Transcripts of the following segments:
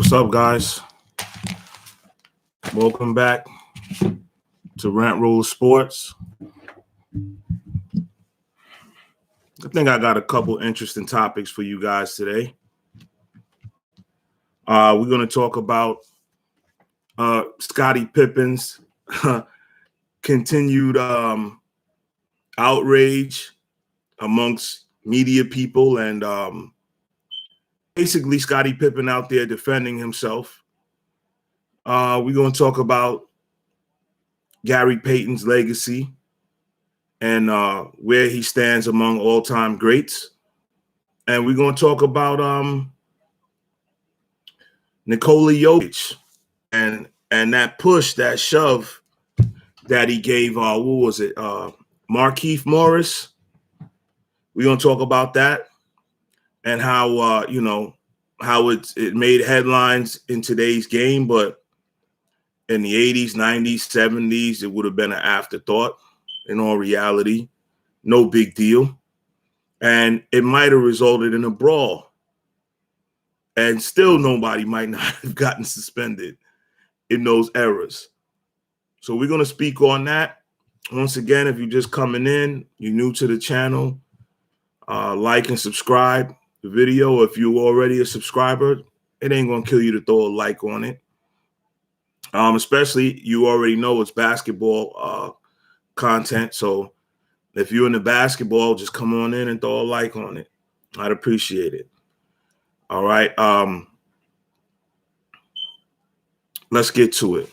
What's up, guys? Welcome back to Rant Roll Sports. I think I got a couple interesting topics for you guys today. We're going to talk about Scottie Pippen's continued outrage amongst media people and basically Scottie Pippen out there defending himself. We're going to talk about Gary Payton's legacy and where he stands among all-time greats. And we're going to talk about Nikola Jokic and that push, that shove that he gave, Markieff Morris. We're going to talk about that and how, how it made headlines in today's game, but in the 80s, 90s, 70s, it would have been an afterthought. In all reality, no big deal. And it might have resulted in a brawl. And still nobody might not have gotten suspended in those eras. So we're going to speak on that. Once again, if you're just coming in, you're new to the channel, like and subscribe the video. If you're already a subscriber, it ain't going to kill you to throw a like on it. Especially you already know it's basketball content. So if you're into basketball, just come on in and throw a like on it. I'd appreciate it. All right. Let's get to it.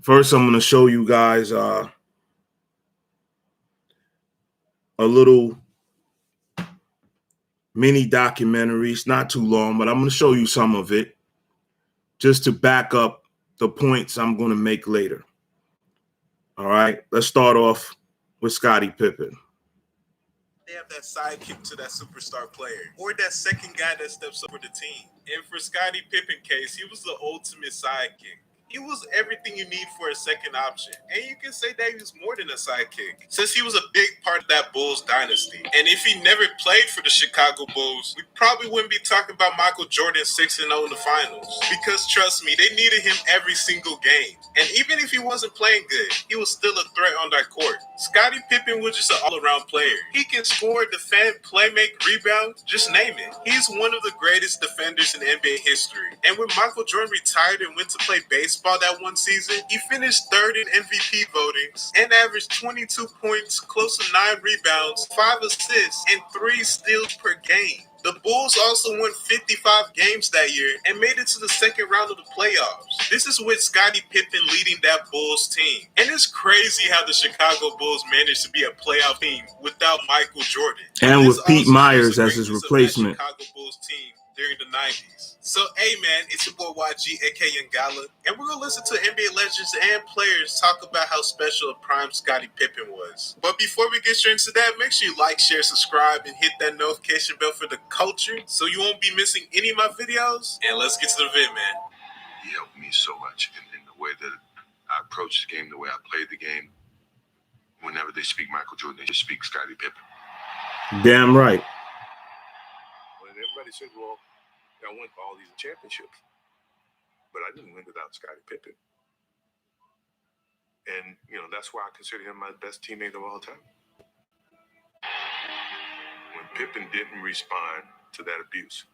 First, I'm going to show you guys a little mini documentary. It's not too long, but I'm going to show you some of it just to back up the points I'm going to make later. All right. Let's start off with Scottie Pippen. They have that sidekick to that superstar player or that second guy that steps up for the team. And for Scottie Pippen case, he was the ultimate sidekick. He was everything you need for a second option. And you can say that he was more than a sidekick, since he was a big part of that Bulls dynasty. And if he never played for the Chicago Bulls, we probably wouldn't be talking about Michael Jordan 6-0 in the finals. Because trust me, they needed him every single game. And even if he wasn't playing good, he was still a threat on that court. Scottie Pippen was just an all-around player. He can score, defend, play, make, rebound, just name it. He's one of the greatest defenders in NBA history. And when Michael Jordan retired and went to play baseball that one season, he finished third in MVP votings and averaged 22 points, close to 9 rebounds, 5 assists, and 3 steals per game. The Bulls also won 55 games that year and made it to the second round of the playoffs. This is with Scottie Pippen leading that Bulls team. And it's crazy how the Chicago Bulls managed to be a playoff team without Michael Jordan. And with Pete Myers as his replacement. Chicago Bulls team during the 90s. So, hey man, it's your boy YG, aka Ngala, and we're gonna listen to NBA legends and players talk about how special a prime Scottie Pippen was. But before we get straight into that, make sure you like, share, subscribe, and hit that notification bell for the culture so you won't be missing any of my videos. And let's get to the vid, man. He helped me so much in the way that I approached the game, the way I played the game. Whenever they speak Michael Jordan, they just speak Scottie Pippen. Damn right. When everybody said, well, I won all these championships, but I didn't win without Scottie Pippen. And, that's why I consider him my best teammate of all time. When Pippen didn't respond to that abuse,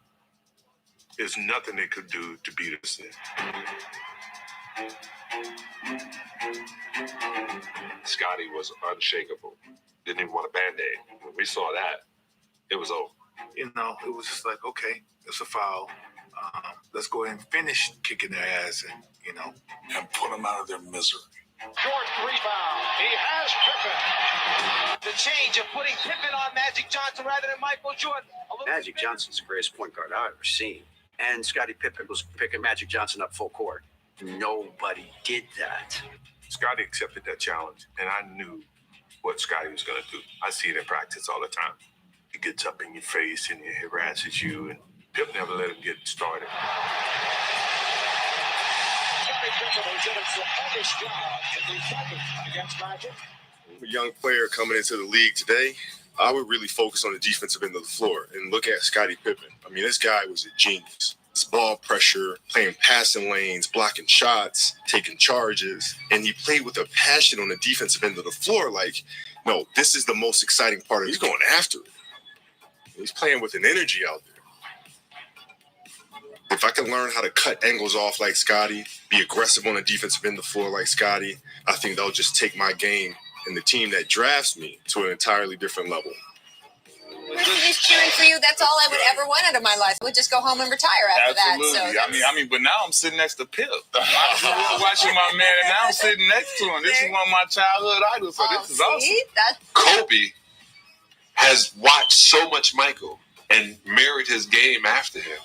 there's nothing they could do to beat us there. Scottie was unshakable. Didn't even want a Band-Aid. When we saw that, it was over. It was just like, okay, it's a foul. Let's go ahead and finish kicking their ass and put them out of their misery. Short rebound. He has Pippen. The change of putting Pippen on Magic Johnson rather than Michael Jordan. Magic Johnson's the greatest point guard I've ever seen. And Scottie Pippen was picking Magic Johnson up full court. Nobody did that. Scottie accepted that challenge, and I knew what Scottie was going to do. I see it in practice all the time. He gets up in your face and he harasses you, and Pip never let him get started. Scottie Pippen has done a tremendous job in the second against Magic. A young player coming into the league today, I would really focus on the defensive end of the floor and look at Scottie Pippen. I mean, this guy was a genius. ball pressure, playing passing lanes, blocking shots, taking charges. And he played with a passion on the defensive end of the floor. Like, no, this is the most exciting part of it. He's going after it. He's playing with an energy out there. If I can learn how to cut angles off like Scottie, be aggressive on the defensive end of the floor like Scottie, I think that'll just take my game and the team that drafts me to an entirely different level. Just cheering for you. That's all I would ever want out of my life. I would just go home and retire after Absolutely. that. So I mean, but now I'm sitting next to Pip. I'm watching my man, and now I'm sitting next to him. This is one of my childhood idols, so this is awesome. Kobe has watched so much Michael and mirrored his game after him,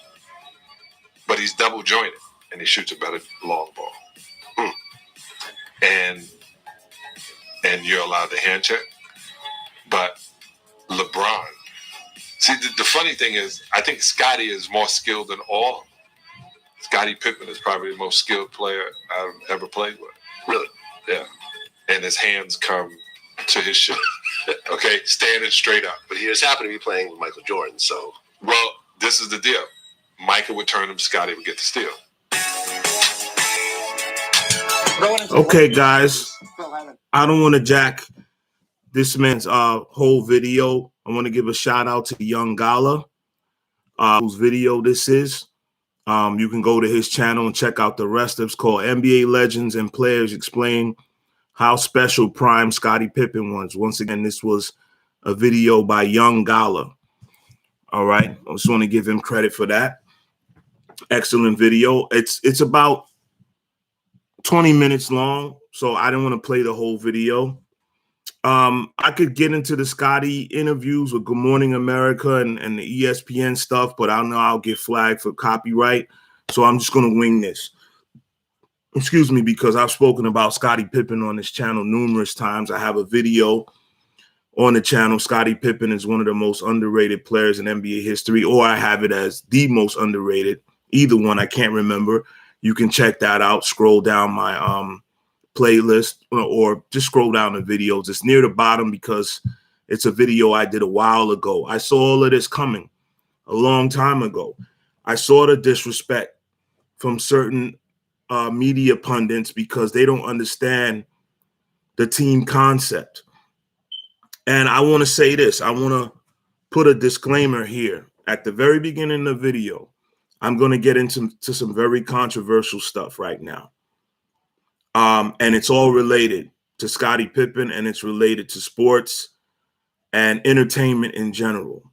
but he's double jointed and he shoots a better long ball. And you're allowed to hand check, but LeBron. See, the funny thing is, I think Scottie is more skilled than all. Scottie Pippen is probably the most skilled player I've ever played with. Really? Yeah. And his hands come to his shoulder. Okay, standing straight up. But he just happened to be playing with Michael Jordan, so. Well, this is the deal. Michael would turn him, Scottie would get the steal. Okay, guys. I don't want to jack this man's whole video. I want to give a shout out to Young Gala, whose video this is. You can go to his channel and check out the rest of it. It's called NBA Legends and Players Explain How Special Prime Scottie Pippen was. Once again, this was a video by Young Gala. All right. I just want to give him credit for that. Excellent video. It's about 20 minutes long, so I didn't want to play the whole video. I could get into the Scottie interviews with Good Morning America and the ESPN stuff, but I know I'll get flagged for copyright. So I'm just going to wing this. Excuse me, because I've spoken about Scottie Pippen on this channel numerous times. I have a video on the channel. Scottie Pippen is one of the most underrated players in NBA history, or I have it as the most underrated. Either one, I can't remember. You can check that out. Scroll down my playlist or just scroll down the videos. It's near the bottom because it's a video I did a while ago. I saw all of this coming a long time ago. I saw the disrespect from certain media pundits because they don't understand the team concept. And I want to say this. I want to put a disclaimer here. At the very beginning of the video, I'm going to get into some very controversial stuff right now. And it's all related to Scottie Pippen, and it's related to sports and entertainment in general.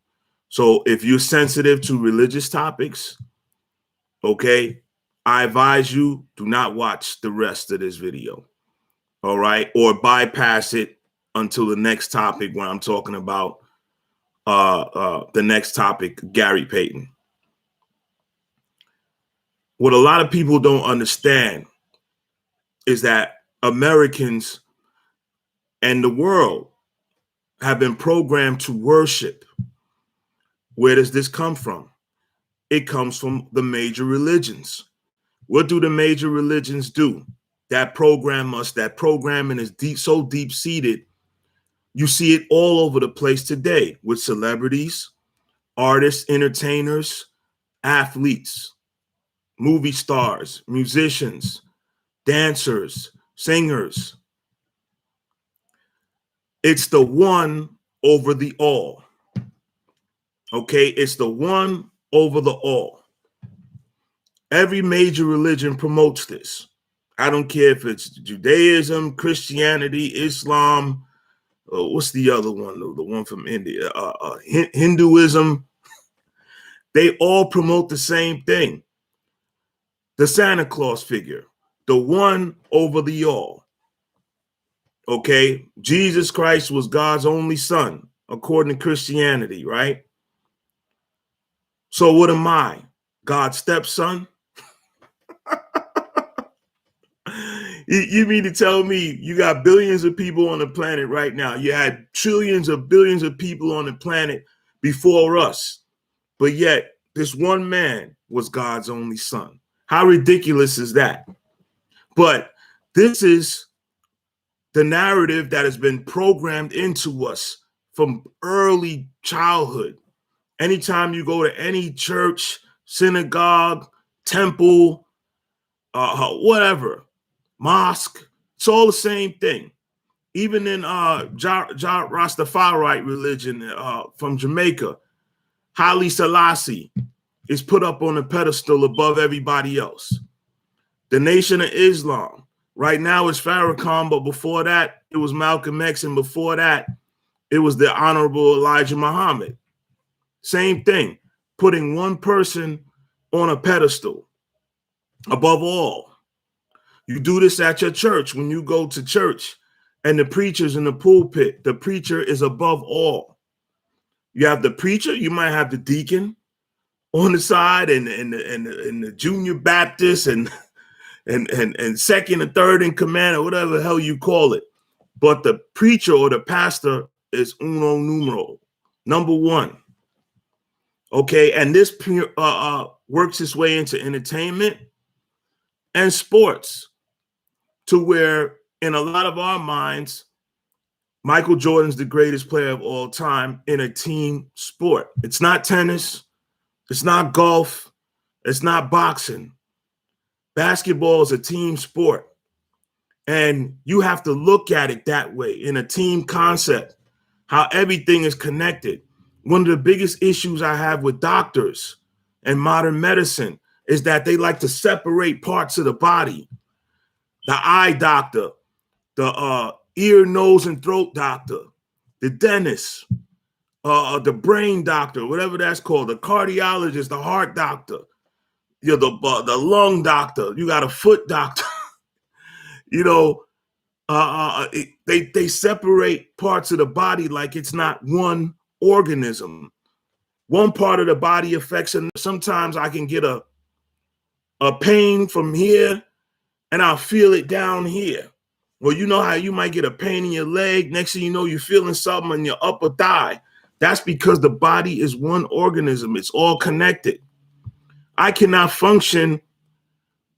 So if you're sensitive to religious topics, okay, I advise you do not watch the rest of this video. All right. Or bypass it until the next topic when I'm talking about the next topic, Gary Payton. What a lot of people don't understand is that Americans and the world have been programmed to worship. Where does this come from? It comes from the major religions. What do the major religions do? That program us. That programming is so deep-seated. You see it all over the place today with celebrities, artists, entertainers, athletes, movie stars, musicians, dancers, singers. It's the one over the all. Okay, it's the one over the all. Every major religion promotes this. I don't care if it's Judaism, Christianity, Islam, what's the other one? The one from India, Hinduism. They all promote the same thing. The Santa Claus figure, the one over the all. Okay, Jesus Christ was God's only son, according to Christianity, right? So what am I? God's stepson? You mean to tell me you got billions of people on the planet right now? You had trillions of billions of people on the planet before us, but yet this one man was God's only son. How ridiculous is that? But this is the narrative that has been programmed into us from early childhood. Anytime you go to any church, synagogue, temple, whatever, mosque. It's all the same thing. Even in Rastafari religion from Jamaica, Haile Selassie is put up on a pedestal above everybody else. The Nation of Islam, right now it's Farrakhan, but before that, it was Malcolm X, and before that, it was the Honorable Elijah Muhammad. Same thing, putting one person on a pedestal above all. You do this at your church when you go to church and the preacher's in the pulpit. The preacher is above all. You have the preacher, you might have the deacon on the side, and the junior Baptist and second and third in command, or whatever the hell you call it. But the preacher or the pastor is uno numero, number one. Okay, and this works its way into entertainment and sports, to where in a lot of our minds, Michael Jordan's the greatest player of all time in a team sport. It's not tennis. It's not golf. It's not boxing. Basketball is a team sport. And you have to look at it that way, in a team concept, how everything is connected. One of the biggest issues I have with doctors and modern medicine is that they like to separate parts of the body. The eye doctor, the ear, nose, and throat doctor, the dentist, the brain doctor, whatever that's called, the cardiologist, the heart doctor, the lung doctor, you got a foot doctor. They separate parts of the body like it's not one organism. One part of the body affects, and sometimes I can get a pain from here and I'll feel it down here. Well, you know how you might get a pain in your leg. Next thing you know, you're feeling something in your upper thigh. That's because the body is one organism. It's all connected. I cannot function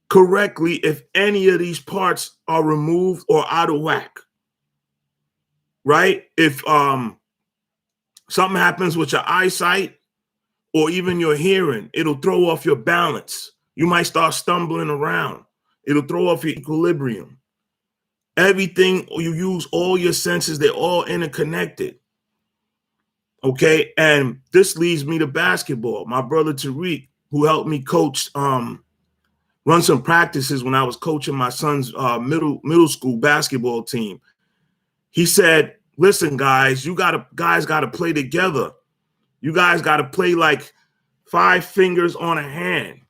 correctly if any of these parts are removed or out of whack. Right? If something happens with your eyesight or even your hearing, it'll throw off your balance. You might start stumbling around. It'll throw off your equilibrium. Everything, you use all your senses, they're all interconnected. Okay, and this leads me to basketball. My brother Tariq, who helped me coach, run some practices when I was coaching my son's middle school basketball team. He said, listen, guys, guys got to play together. You guys got to play like 5 fingers on a hand,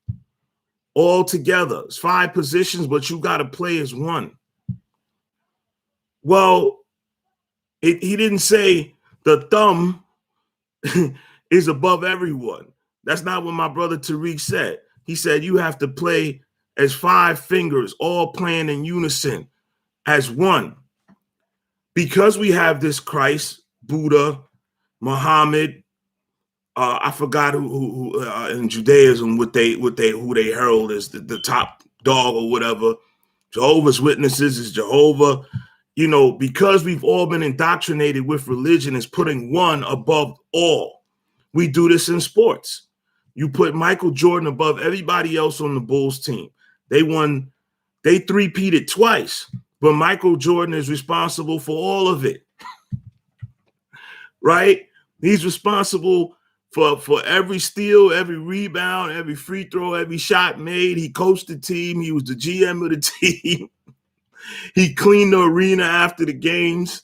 all together. It's 5 positions, but you got to play as one. Well, he didn't say the thumb is above everyone. That's not what my brother Tariq said. He said you have to play as 5 fingers, all playing in unison as one. Because we have this Christ, Buddha, Muhammad, I forgot who in Judaism who they herald as the top dog or whatever. Jehovah's Witnesses is Jehovah. Because we've all been indoctrinated with religion as putting one above all. We do this in sports. You put Michael Jordan above everybody else on the Bulls team. They three-peated twice, but Michael Jordan is responsible for all of it. Right? He's responsible for every steal, every rebound, every free throw, every shot made. He coached the team. He was the GM of the team. He cleaned the arena after the games.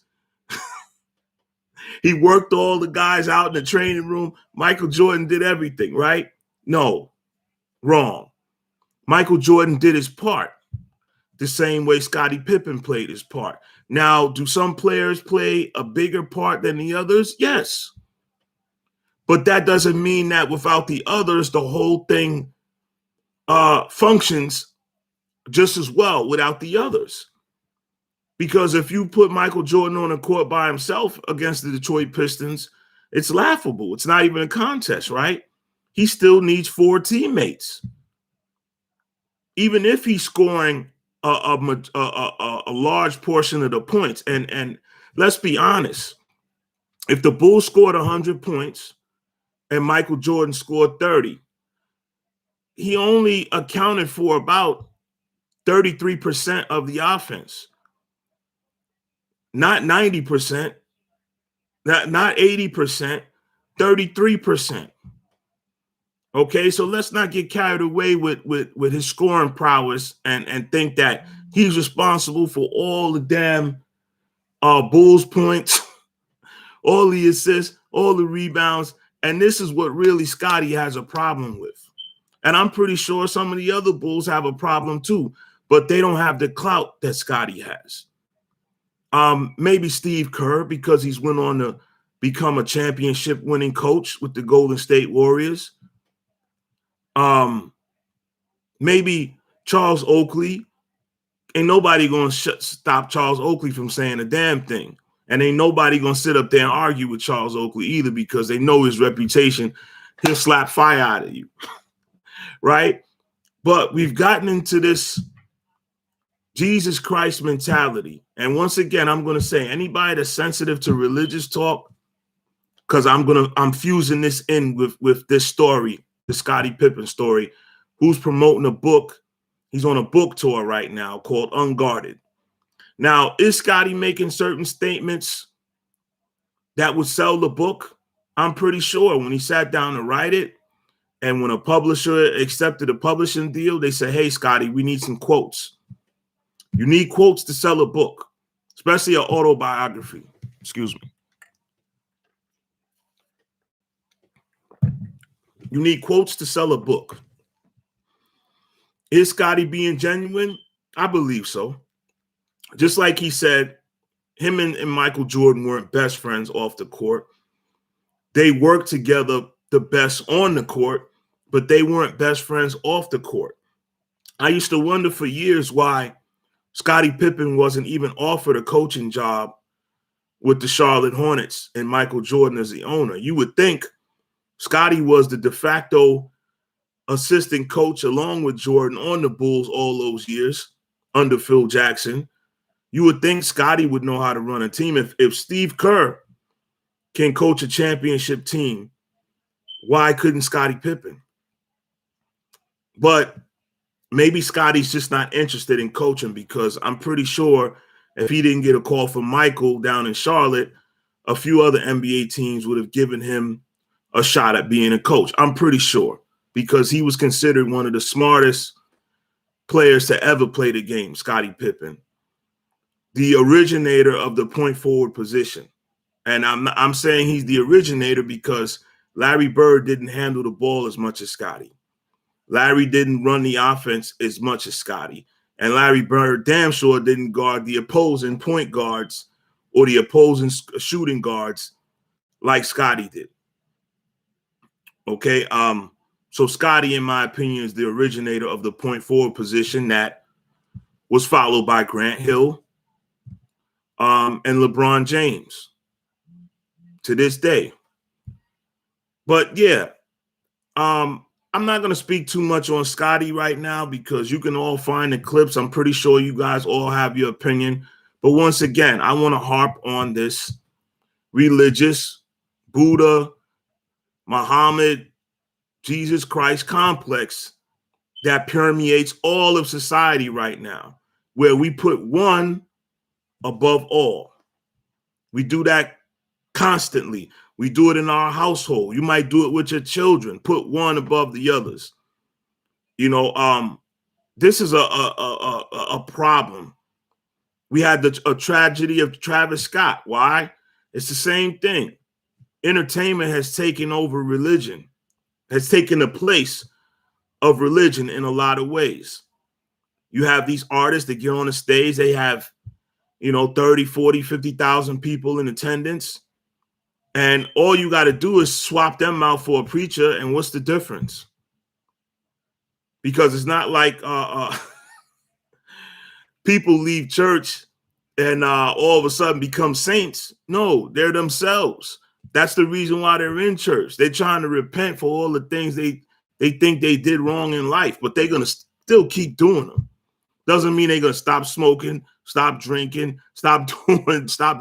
He worked all the guys out in the training room. Michael Jordan did everything, right? No, wrong. Michael Jordan did his part the same way Scottie Pippen played his part. Now, do some players play a bigger part than the others? Yes. But that doesn't mean that without the others, the whole thing functions just as well without the others. Because if you put Michael Jordan on a court by himself against the Detroit Pistons, it's laughable. It's not even a contest, right? He still needs 4 teammates. Even if he's scoring a large portion of the points. And let's be honest, if the Bulls scored 100 points and Michael Jordan scored 30, he only accounted for about 33% of the offense. Not 90%, not 80%, 33%. Okay, so let's not get carried away with his scoring prowess and think that he's responsible for all the damn Bulls points, all the assists, all the rebounds. And this is what really Scottie has a problem with. And I'm pretty sure some of the other Bulls have a problem too, but they don't have the clout that Scottie has. Maybe Steve Kerr, because he's went on to become a championship winning coach with the Golden State Warriors. Maybe Charles Oakley. Ain't nobody gonna stop Charles Oakley from saying a damn thing. And ain't nobody gonna sit up there and argue with Charles Oakley either, because they know his reputation. He'll slap fire out of you. Right? But we've gotten into this Jesus Christ mentality. And once again, I'm going to say anybody that's sensitive to religious talk, because I'm fusing this in with this story, the Scottie Pippen story, who's promoting a book. He's on a book tour right now called Unguarded. Now, is Scottie making certain statements that would sell the book? I'm pretty sure when he sat down to write it, and when a publisher accepted a publishing deal, they said, hey, Scottie, we need some quotes. You need quotes to sell a book, especially an autobiography. Excuse me. You need quotes to sell a book. Is Scottie being genuine? I believe so. Just like he said, him and Michael Jordan weren't best friends off the court. They worked together the best on the court, but they weren't best friends off the court. I used to wonder for years why Scottie Pippen wasn't even offered a coaching job with the Charlotte Hornets and Michael Jordan as the owner. You would think Scottie was the de facto assistant coach along with Jordan on the Bulls all those years under Phil Jackson. You would think Scottie would know how to run a team. If Steve Kerr can coach a championship team, why couldn't Scottie Pippen? But maybe Scottie's just not interested in coaching, because I'm pretty sure if he didn't get a call from Michael down in Charlotte, a few other NBA teams would have given him a shot at being a coach. I'm pretty sure, because he was considered one of the smartest players to ever play the game, Scottie Pippen, the originator of the point forward position. And I'm saying he's the originator because Larry Bird didn't handle the ball as much as Scottie. Larry didn't run the offense as much as Scottie. And Larry Bird damn sure didn't guard the opposing point guards or the opposing shooting guards like Scottie did. Okay, so Scottie, in my opinion, is the originator of the point forward position that was followed by Grant Hill and LeBron James to this day. But yeah, I'm not going to speak too much on Scottie right now, because you can all find the clips. I'm pretty sure you guys all have your opinion. But once again, I want to harp on this religious Buddha, Muhammad, Jesus Christ complex that permeates all of society right now, where we put one above all. We do that constantly. We do it in our household. You might do it with your children. Put one above the others. You know, this is a problem. We had a tragedy of Travis Scott. Why? It's the same thing. Entertainment has taken over religion, has taken the place of religion in a lot of ways. You have these artists that get on the stage. They have, 30, 40, 50,000 people in attendance. And all you got to do is swap them out for a preacher. And what's the difference? Because it's not like people leave church and all of a sudden become saints. No, they're themselves. That's the reason why they're in church. They're trying to repent for all the things they think they did wrong in life, but they're going to still keep doing them. Doesn't mean they're going to stop smoking, stop drinking, stop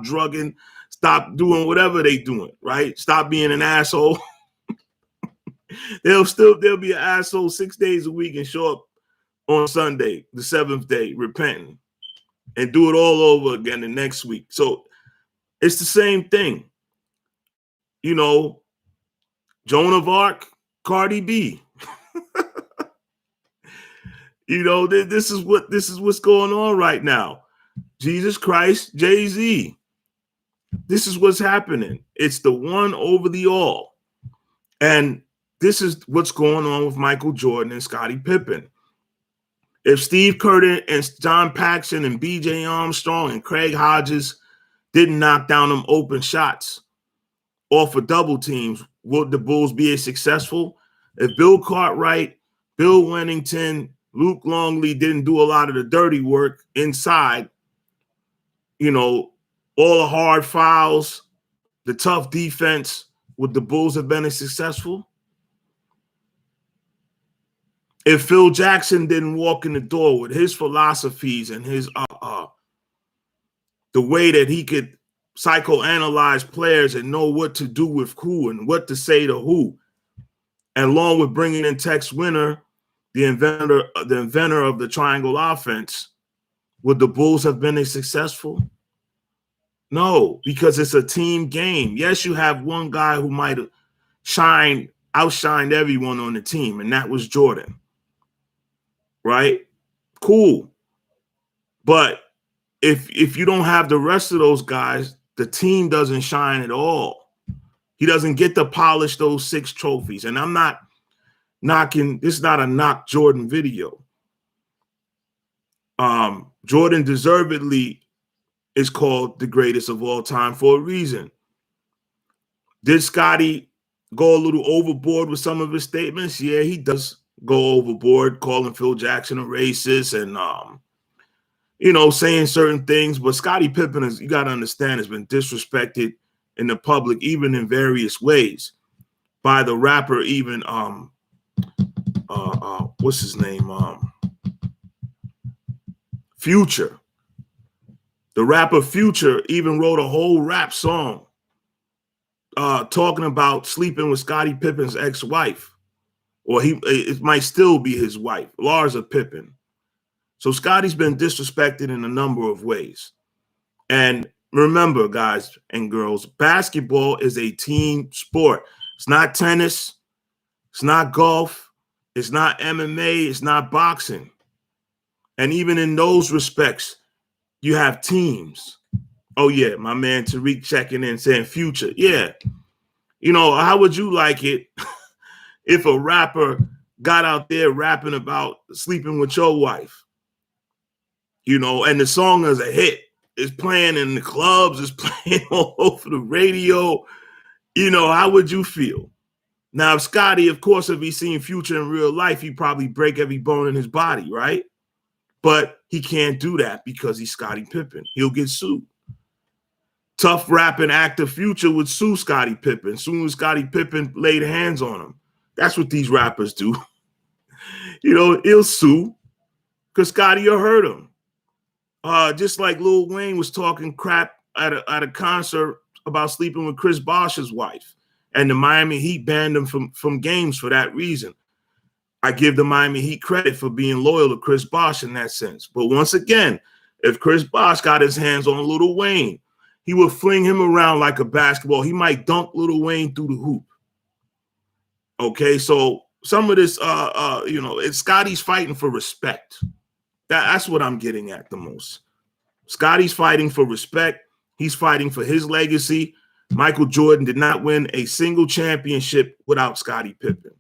drugging, stop doing whatever they're doing, right? Stop being an asshole. There'll be an asshole 6 days a week and show up on Sunday, the 7th day, repenting, and do it all over again the next week. So it's the same thing. You know, Joan of Arc, Cardi B. You know, this is what's going on right now. Jesus Christ, Jay-Z. This is what's happening. It's the one over the all. And this is what's going on with Michael Jordan and Scottie Pippen. If Steve Kerr and John Paxson and B.J. Armstrong and Craig Hodges didn't knock down them open shots off of double teams, would the Bulls be as successful? If Bill Cartwright, Bill Wennington, Luke Longley didn't do a lot of the dirty work inside, you know, all the hard fouls, the tough defense, would the Bulls have been as successful? If Phil Jackson didn't walk in the door with his philosophies and his the way that he could psychoanalyze players and know what to do with who and what to say to who, and along with bringing in Tex Winter, the inventor of the triangle offense, would the Bulls have been as successful? No, because it's a team game. Yes, you have one guy who might have outshined everyone on the team, and that was Jordan. Right? Cool. But if you don't have the rest of those guys, the team doesn't shine at all. He doesn't get to polish those 6 trophies. And I'm not knocking, this is not a knock Jordan video. Jordan deservedly is called the greatest of all time for a reason. Did Scottie go a little overboard with some of his statements? Yeah, he does go overboard, calling Phil Jackson a racist and, you know, saying certain things. But Scottie Pippen, you got to understand, has been disrespected in the public, even in various ways, by the rapper, even, what's his name? Future. The rapper Future even wrote a whole rap song talking about sleeping with Scottie Pippen's ex-wife. Or it might still be his wife, Larsa Pippen. So Scottie's been disrespected in a number of ways. And remember, guys and girls, basketball is a team sport. It's not tennis. It's not golf. It's not MMA. It's not boxing. And even in those respects, you have teams. Oh, yeah, my man Tariq checking in saying Future. Yeah. You know, how would you like it if a rapper got out there rapping about sleeping with your wife, you know, and the song is a hit? It's playing in the clubs, it's playing all over the radio. You know, how would you feel? Now, if Scottie, of course, if he's seen Future in real life, he'd probably break every bone in his body, right? But he can't do that because he's Scottie Pippen. He'll get sued. Tough rapping actor Future would sue Scottie Pippen as soon as Scottie Pippen laid hands on him. That's what these rappers do. You know, he'll sue because Scottie will hurt him. Just like Lil Wayne was talking crap at a concert about sleeping with Chris Bosh's wife. And the Miami Heat banned him from games for that reason. I give the Miami Heat credit for being loyal to Chris Bosh in that sense. But once again, if Chris Bosh got his hands on Lil Wayne, he would fling him around like a basketball. He might dunk Lil Wayne through the hoop. Okay, so some of this, you know, Scottie's fighting for respect. That's what I'm getting at the most. Scottie's fighting for respect. He's fighting for his legacy. Michael Jordan did not win a single championship without Scottie Pippen.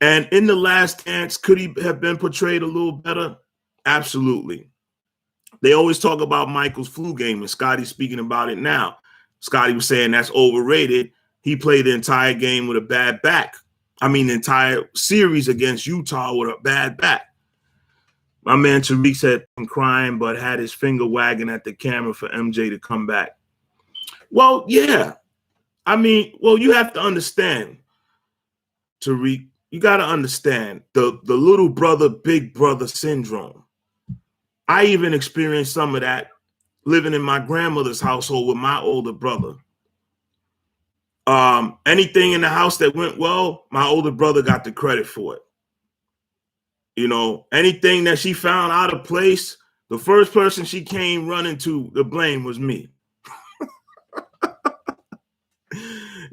And in The Last Dance, could he have been portrayed a little better? Absolutely. They always talk about Michael's flu game, and Scottie's speaking about it now. Scottie was saying that's overrated. He played the entire game with a bad back. I mean, the entire series against Utah with a bad back. My man Tariq said I'm crying, but had his finger wagging at the camera for MJ to come back. Well, yeah. I mean, well, you have to understand, Tariq. You got to understand the little brother, big brother syndrome. I even experienced some of that living in my grandmother's household with my older brother. Anything in the house that went well, my older brother got the credit for it. You know, anything that she found out of place, the first person she came running to the blame was me.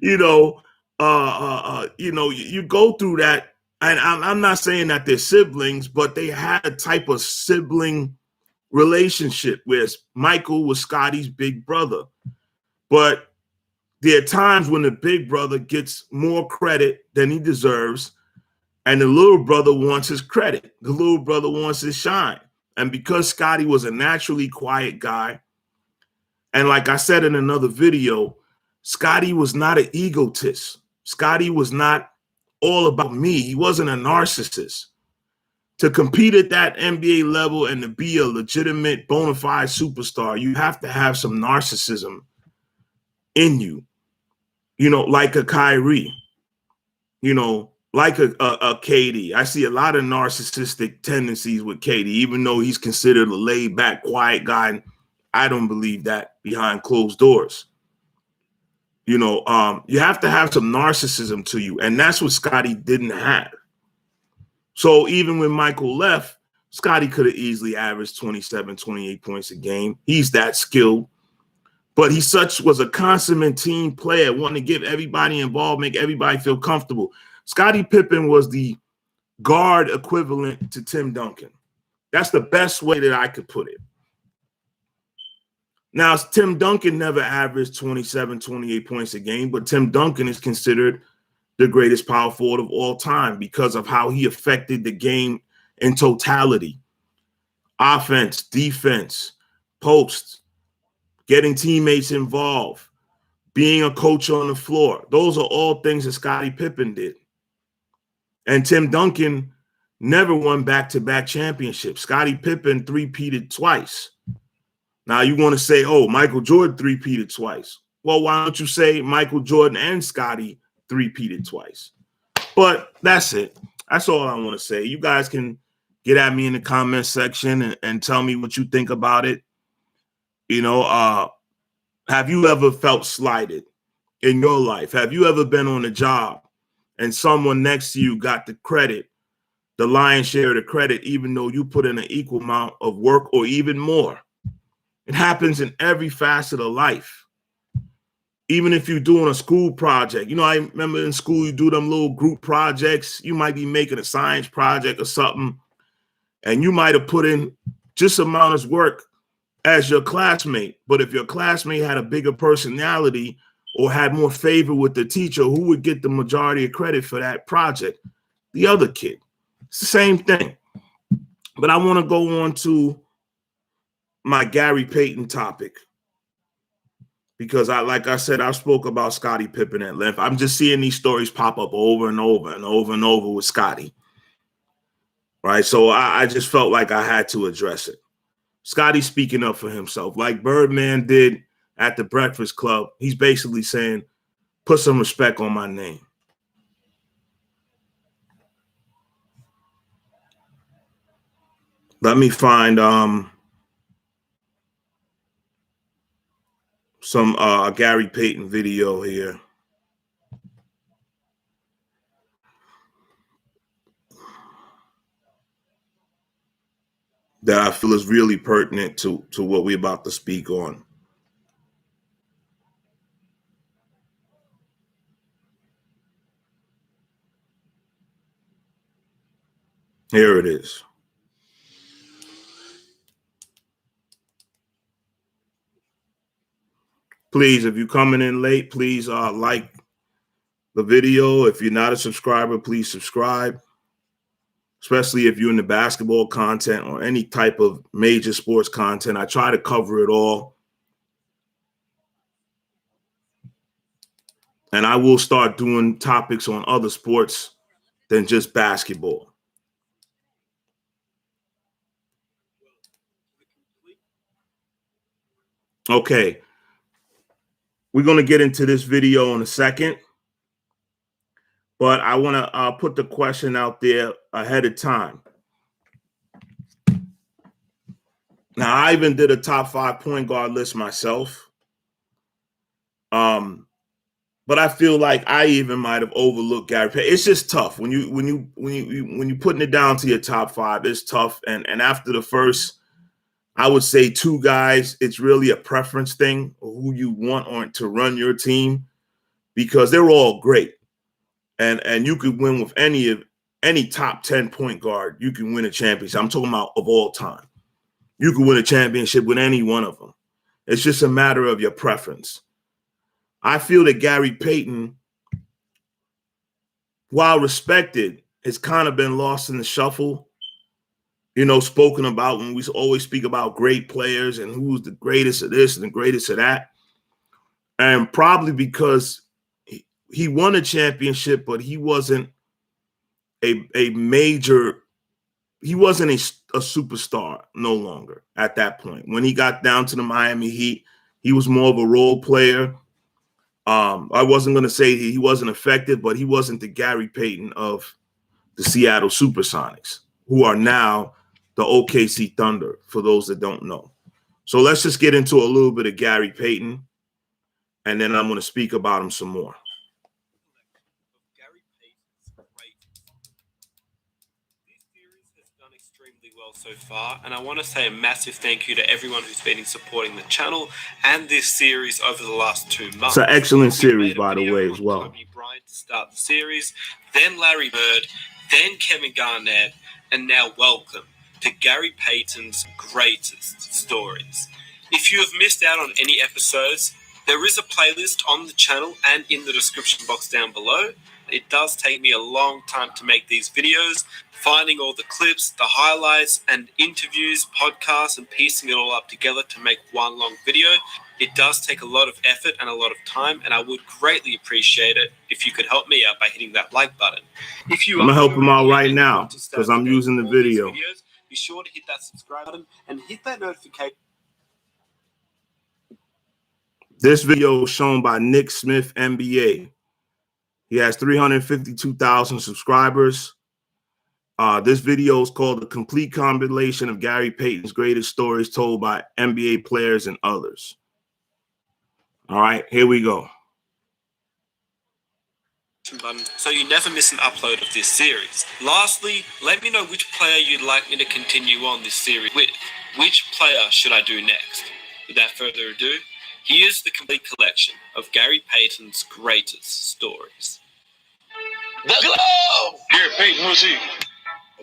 You know, you go through that, and I'm not saying that they're siblings, but they had a type of sibling relationship where Michael was Scottie's big brother. But there are times when the big brother gets more credit than he deserves, and the little brother wants his credit. The little brother wants his shine. And because Scottie was a naturally quiet guy, and like I said in another video, Scottie was not an egotist. Scottie was not all about me. He wasn't a narcissist. To compete at that NBA level and to be a legitimate bona fide superstar, you have to have some narcissism in you. You know, like a Kyrie, you know, like a KD. I see a lot of narcissistic tendencies with KD, even though he's considered a laid back, quiet guy. I don't believe that behind closed doors. You know, you have to have some narcissism to you. And that's what Scottie didn't have. So even when Michael left, Scottie could have easily averaged 27, 28 points a game. He's that skilled. But he was a consummate team player, wanting to get everybody involved, make everybody feel comfortable. Scottie Pippen was the guard equivalent to Tim Duncan. That's the best way that I could put it. Now, Tim Duncan never averaged 27, 28 points a game, but Tim Duncan is considered the greatest power forward of all time because of how he affected the game in totality. Offense, defense, post, getting teammates involved, being a coach on the floor. Those are all things that Scottie Pippen did. And Tim Duncan never won back-to-back championships. Scottie Pippen three-peated twice. Now you want to say, oh, Michael Jordan three-peated twice. Well, why don't you say Michael Jordan and Scottie three-peated twice? But that's it. That's all I want to say. You guys can get at me in the comment section and tell me what you think about it. You know, have you ever felt slighted in your life? Have you ever been on a job and someone next to you got the credit, the lion's share of the credit, even though you put in an equal amount of work or even more? It happens in every facet of life. Even if you're doing a school project, you know, I remember in school, you do them little group projects. You might be making a science project or something, and you might have put in just amount of work as your classmate. But if your classmate had a bigger personality or had more favor with the teacher, who would get the majority of credit for that project? The other kid. It's the same thing. But I want to go on to my Gary Payton topic, because like I said, I spoke about Scottie Pippen at length. I'm just seeing these stories pop up over and over and over and over with Scottie. Right. So I just felt like I had to address it. Scottie speaking up for himself, like Birdman did at the Breakfast Club. He's basically saying, put some respect on my name. Let me find some Gary Payton video here. That I feel is really pertinent to what we're about to speak on. Here it is. Please, if you're coming in late, please like the video. If you're not a subscriber, please subscribe. Especially if you're in the basketball content or any type of major sports content. I try to cover it all. And I will start doing topics on other sports than just basketball. Okay. We're going to get into this video in a second. But I want to put the question out there ahead of time. Now, I even did a top 5 point guard list myself. But I feel like I even might have overlooked Gary Payton. It's just tough when you putting it down to your top 5. It's tough, and after the first, I would say 2 guys, it's really a preference thing of who you want to run your team, because they're all great, and you could win with any top 10 point guard. You can win a championship. I'm talking about of all time. You can win a championship with any one of them. It's just a matter of your preference. I feel that Gary Payton, while respected, has kind of been lost in the shuffle. Spoken about when we always speak about great players and who's the greatest of this and the greatest of that. And probably because he won a championship, but he wasn't a major, he wasn't a superstar no longer at that point. When he got down to the Miami Heat, he was more of a role player. I wasn't going to say he wasn't effective, but he wasn't the Gary Payton of the Seattle Supersonics, who are now the OKC Thunder, for those that don't know. So let's just get into a little bit of Gary Payton, and then I'm going to speak about him some more. Gary Payton's great. This series has done extremely well so far, and I want to say a massive thank you to everyone who's been supporting the channel and this series over the last 2 months. It's an excellent series, by the way, as well. Kobe Bryant to start the series, then Larry Bird, then Kevin Garnett, and now welcome to Gary Payton's greatest stories. If you have missed out on any episodes, there is a playlist on the channel and in the description box down below. It does take me a long time to make these videos, finding all the clips, the highlights, and interviews, podcasts, and piecing it all up together to make one long video. It does take a lot of effort and a lot of time, and I would greatly appreciate it if you could help me out by hitting that like button. I'm going to help him out right now because I'm using the video. Videos, be sure to hit that subscribe button and hit that notification. This video is shown by Nick Smith, NBA. He has 352,000 subscribers. This video is called The Complete Compilation of Gary Payton's Greatest Stories Told by NBA Players and Others. All right, here we go. Button so you never miss an upload of this series. Lastly, let me know which player you'd like me to continue on this series with. Which player should I do next? Without further ado, here's the complete collection of Gary Payton's greatest stories. The Globe! Gary Payton, who's he?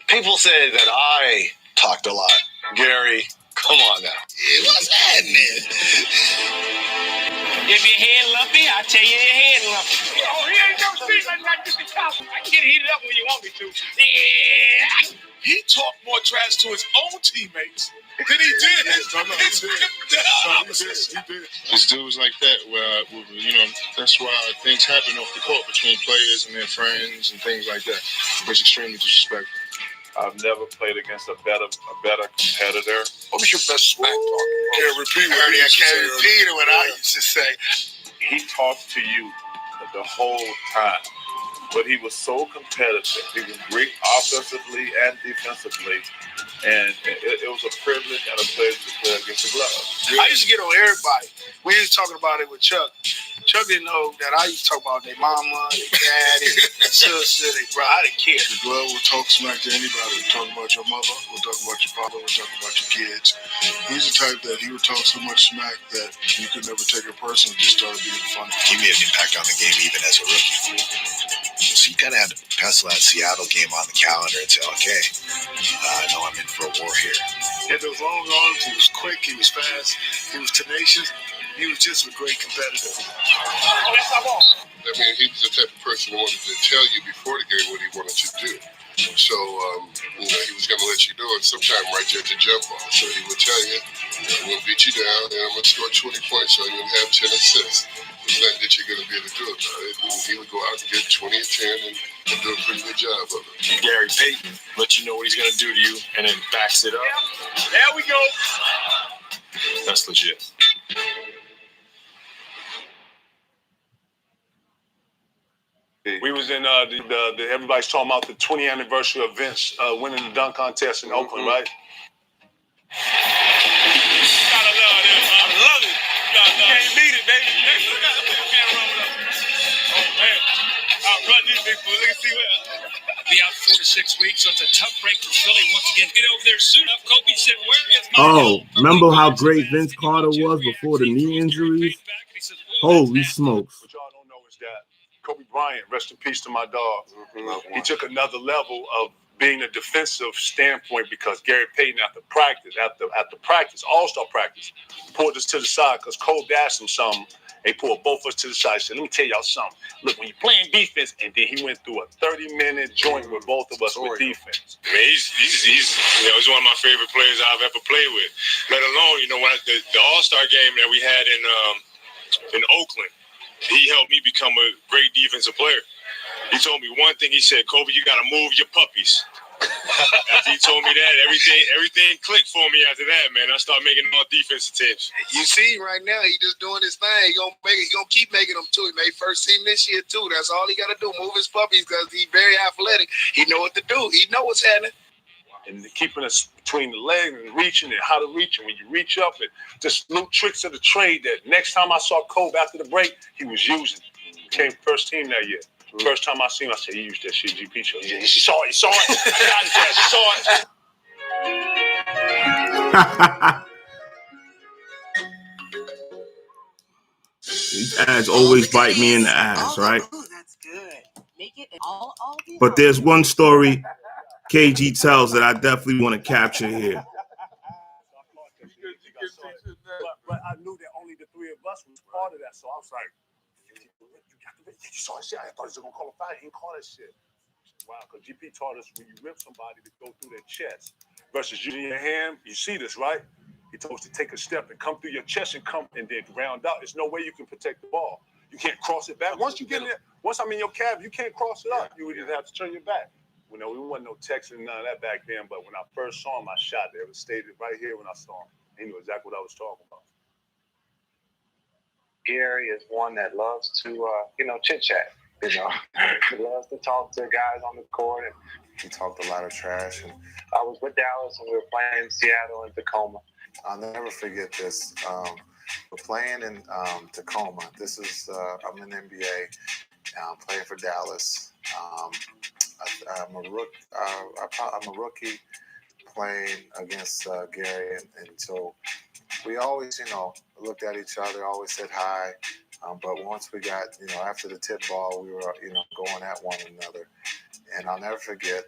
People say that I talked a lot. Gary, come on now. What's happening? If your head lumpy, I'll tell you your head lumpy. Oh, he ain't never seen nothing like this in college. I can heat it up when you want me to. Yeah. He talked more trash to his own teammates than he did. He did. It's dudes like that where, that's why things happen off the court between players and their friends and things like that. It's extremely disrespectful. I've never played against a better competitor. What was your best smack talk? Can't repeat what I used to say. He talked to you the whole time, but he was so competitive. He was great offensively and defensively, and it was a privilege and a pleasure to play against the Gloves. I used to get on everybody. We was talking about it with Chuck. Chuck didn't know that I used to talk about their mama, their daddy, their sister, their brother. I didn't care. The Glove will talk smack to anybody. We'll talk about your mother. We'll talk about your father. We'll talk about your kids. He's the type that he would talk so much smack that you could never take it personal. Just started being funny. He made an impact on the game even as a rookie. So you kind of had to pencil that Seattle game on the calendar and say, okay, I know I'm in for a war here. He had those long arms. He was quick. He was fast. He was tenacious. He was just a great competitor. I mean, he was the type of person who wanted to tell you before the game what he wanted to do. So, he was going to let you do it sometime right there at the jump ball. So he would tell you, we'll beat you down, and I'm going to score 20 points on you and have 10 assists. There's nothing that you're going to be able to do about it. And he would go out and get 20 and 10 and do a pretty good job of it. Gary Payton let you know what he's going to do to you and then backs it up. There we go. That's legit. We was in the everybody's talking about the 20th anniversary of Vince winning the dunk contest in Oakland, right? Gotta love this. I love it. You can't beat it, baby. Can't run with us. Oh, man. I'll run these big boys. Let's see where. Be out 4 to 6 weeks, so it's a tough break for Philly. Once again, get over there soon enough. Kobe said, where is my help? Remember how great Vince Carter was before the knee injuries? Holy smokes. What y'all don't know is that Kobe Bryant, rest in peace to my dog, he took another level of being a defensive standpoint because Gary Payton after practice, all-star practice, pulled us to the side because Kobe asked him something. They pulled both of us to the side. He said, let me tell y'all something. Look, when you're playing defense, and then he went through a 30-minute joint with both of us with defense. Man, he's he's one of my favorite players I've ever played with. Let alone, when the All-Star game that we had in Oakland, he helped me become a great defensive player. He told me one thing. He said, Kobe, you got to move your puppies. After he told me that, everything clicked for me after that, man. I started making all defensive teams. You see, right now, he just doing his thing. He gonna keep making them too. He made first team this year too. That's all he got to do. Move his puppies because he's very athletic. He know what to do. He know what's happening. And keeping us between the legs and reaching and how to reach. And when you reach up, and just little tricks of the trade that next time I saw Kobe after the break, he was using. He came first team that year. First time I seen him, I said, he used that shit, GP show. He saw it. I got These ads always bite me in the ass, right? That's good. Make it all But there's one story KG tells that I definitely want to capture here. But I knew that only the three of us was part of that. So I was like, you saw that shit? I thought he was going to call a fight. He didn't call that shit. Wow, because GP taught us when you rip somebody to go through their chest versus using your hand. You see this, right? He told us to take a step and come through your chest and come and then round out. There's no way you can protect the ball. You can't cross it back. Once you get in there, once I'm in your cab, you can't cross it up. You would either have to turn your back. We wasn't no texting, none of that back then. But when I first saw him, I shot there. It was stated right here when I saw him. He knew exactly what I was talking about. Gary is one that loves to, chit-chat. He loves to talk to guys on the court. And he talked a lot of trash. And I was with Dallas, and we were playing Seattle and Tacoma. I'll never forget this. We're playing in Tacoma. This is, I'm in the NBA. I'm playing for Dallas. I'm a rookie playing against Gary. And so we always, looked at each other, always said hi. But once we got, after the tip ball, we were, going at one another. And I'll never forget,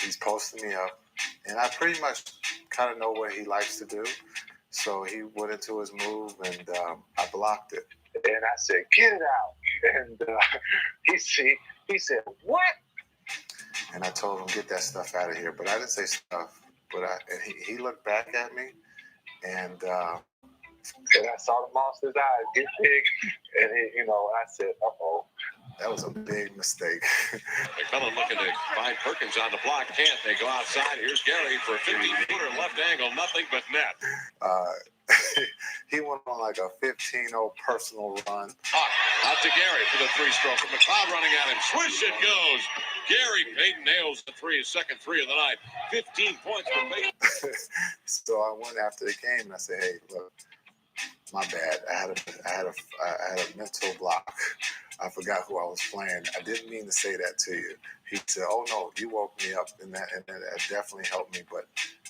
he's posting me up. And I pretty much kind of know what he likes to do. So he went into his move, and I blocked it. And I said, get it out. And he said, what? And I told him, get that stuff out of here. But I didn't say stuff. But he looked back at me, and I saw the monster's eyes get big. And, I said, uh-oh. That was a big mistake. McMillan looking to find Perkins on the block. Can't. They go outside. Here's Gary for a 15-footer left angle. Nothing but net. He went on like a 15-0 personal run. Out to Gary for the three-stroke. From McLeod running at him. Swish it goes. Gary Payton nails the three, his second three of the night. 15 points for Payton. So I went after the game and I said, hey, look, my bad. I had a mental block. I forgot who I was playing. I didn't mean to say that to you. He said, oh, no, you woke me up, and that definitely helped me. But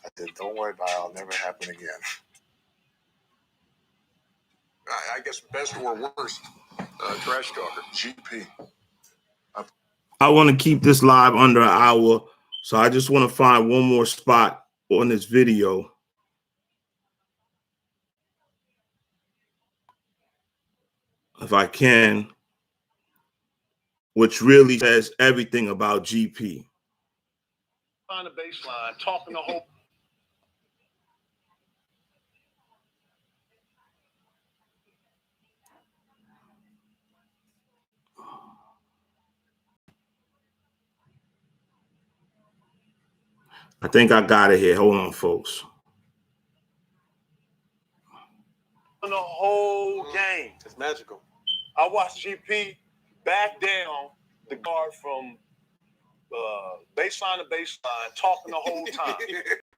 I said, don't worry about it. It'll never happen again. I guess best or worst, trash talker, GP. I want to keep this live under an hour, so I just want to find one more spot on this video. If I can. Which really says everything about GP. On the baseline, talking the whole. I think I got it here. Hold on, folks. The whole game. It's magical. I watched GP back down the guard from baseline to baseline, talking the whole time.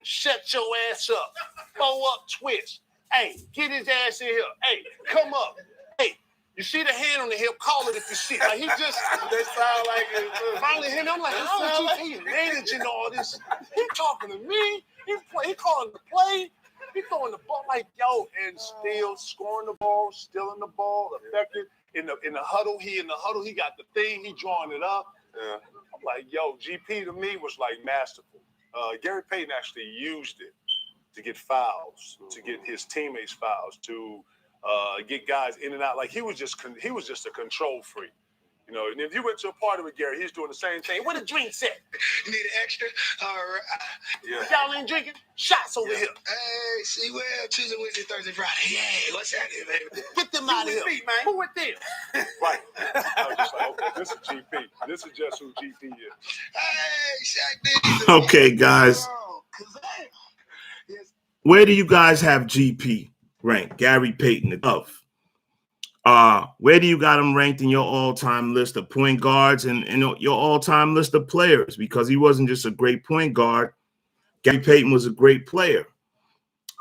Shut your ass up. Throw up, twitch. Hey, get his ass in here. Hey, come up. Hey, you see the hand on the hip? Call it if you see. Like he just. They sound like it. Finally hit him. I'm like, how is he managing all this? He talking to me. He calling the play. He throwing the ball like yo, and still scoring the ball, stealing the ball, effective in the huddle. He in the huddle. He got the thing. He drawing it up. Yeah. I'm like, yo, GP to me was like masterful. Gary Payton actually used it to get fouls, to get his teammates fouls, to get guys in and out. Like he was just a control freak. You know, and if you went to a party with Gary, he's doing the same thing. What a drink set? You need an extra? All right. Yeah. Y'all ain't drinking? Shots over here. Hey, see, well, Tuesday, Wednesday, Thursday, Friday. Yeah, what's happening, baby? Get them out of here. Me, man. Who with them? Right. I was just like, okay, this is GP. This is just who GP is. Hey, Shaq, Okay, guys. Where do you guys have GP ranked? Gary Payton of. Where do you got him ranked in your all-time list of point guards and your all-time list of players? Because he wasn't just a great point guard. Gary Payton was a great player.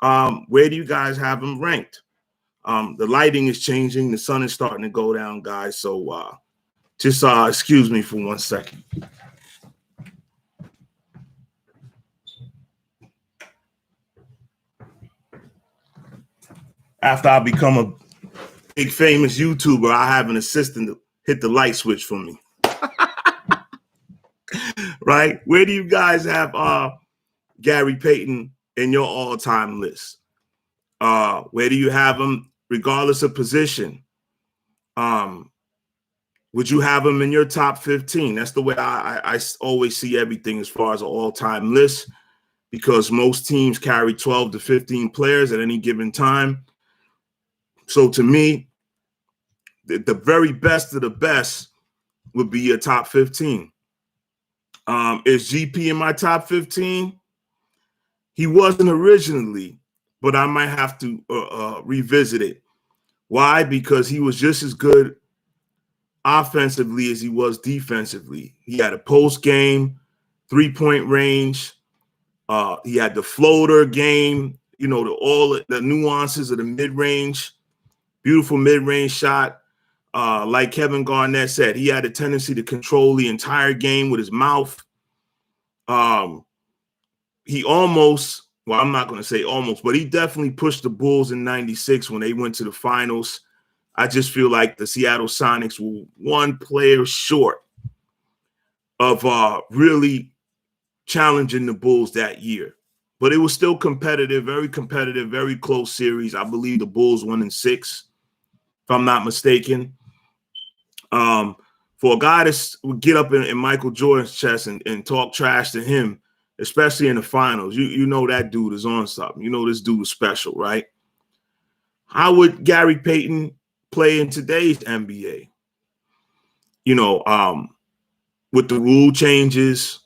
Where do you guys have him ranked? The lighting is changing. The sun is starting to go down, guys. So just excuse me for 1 second. After I become a big famous YouTuber, I have an assistant to hit the light switch for me. Right? Where do you guys have Gary Payton in your all-time list? Where do you have him regardless of position? Would you have him in your top 15? That's the way I always see everything as far as an all-time list, because most teams carry 12 to 15 players at any given time. So to me, the very best of the best would be your top 15. Is GP in my top 15? He wasn't originally, but I might have to revisit it. Why? Because he was just as good offensively as he was defensively. He had a post game, 3-point range. He had the floater game, you know, all the nuances of the mid-range, beautiful mid-range shot. Like Kevin Garnett said, he had a tendency to control the entire game with his mouth. He almost, well, I'm not going to say almost, but he definitely pushed the Bulls in '96 when they went to the finals. I just feel like the Seattle Sonics were one player short of really challenging the Bulls that year. But it was still competitive, very close series. I believe the Bulls won in 6, if I'm not mistaken. For a guy to get up in Michael Jordan's chest and talk trash to him, especially in the finals, you know that dude is on something. You know this dude is special, right? How would Gary Payton play in today's NBA? You know, with the rule changes,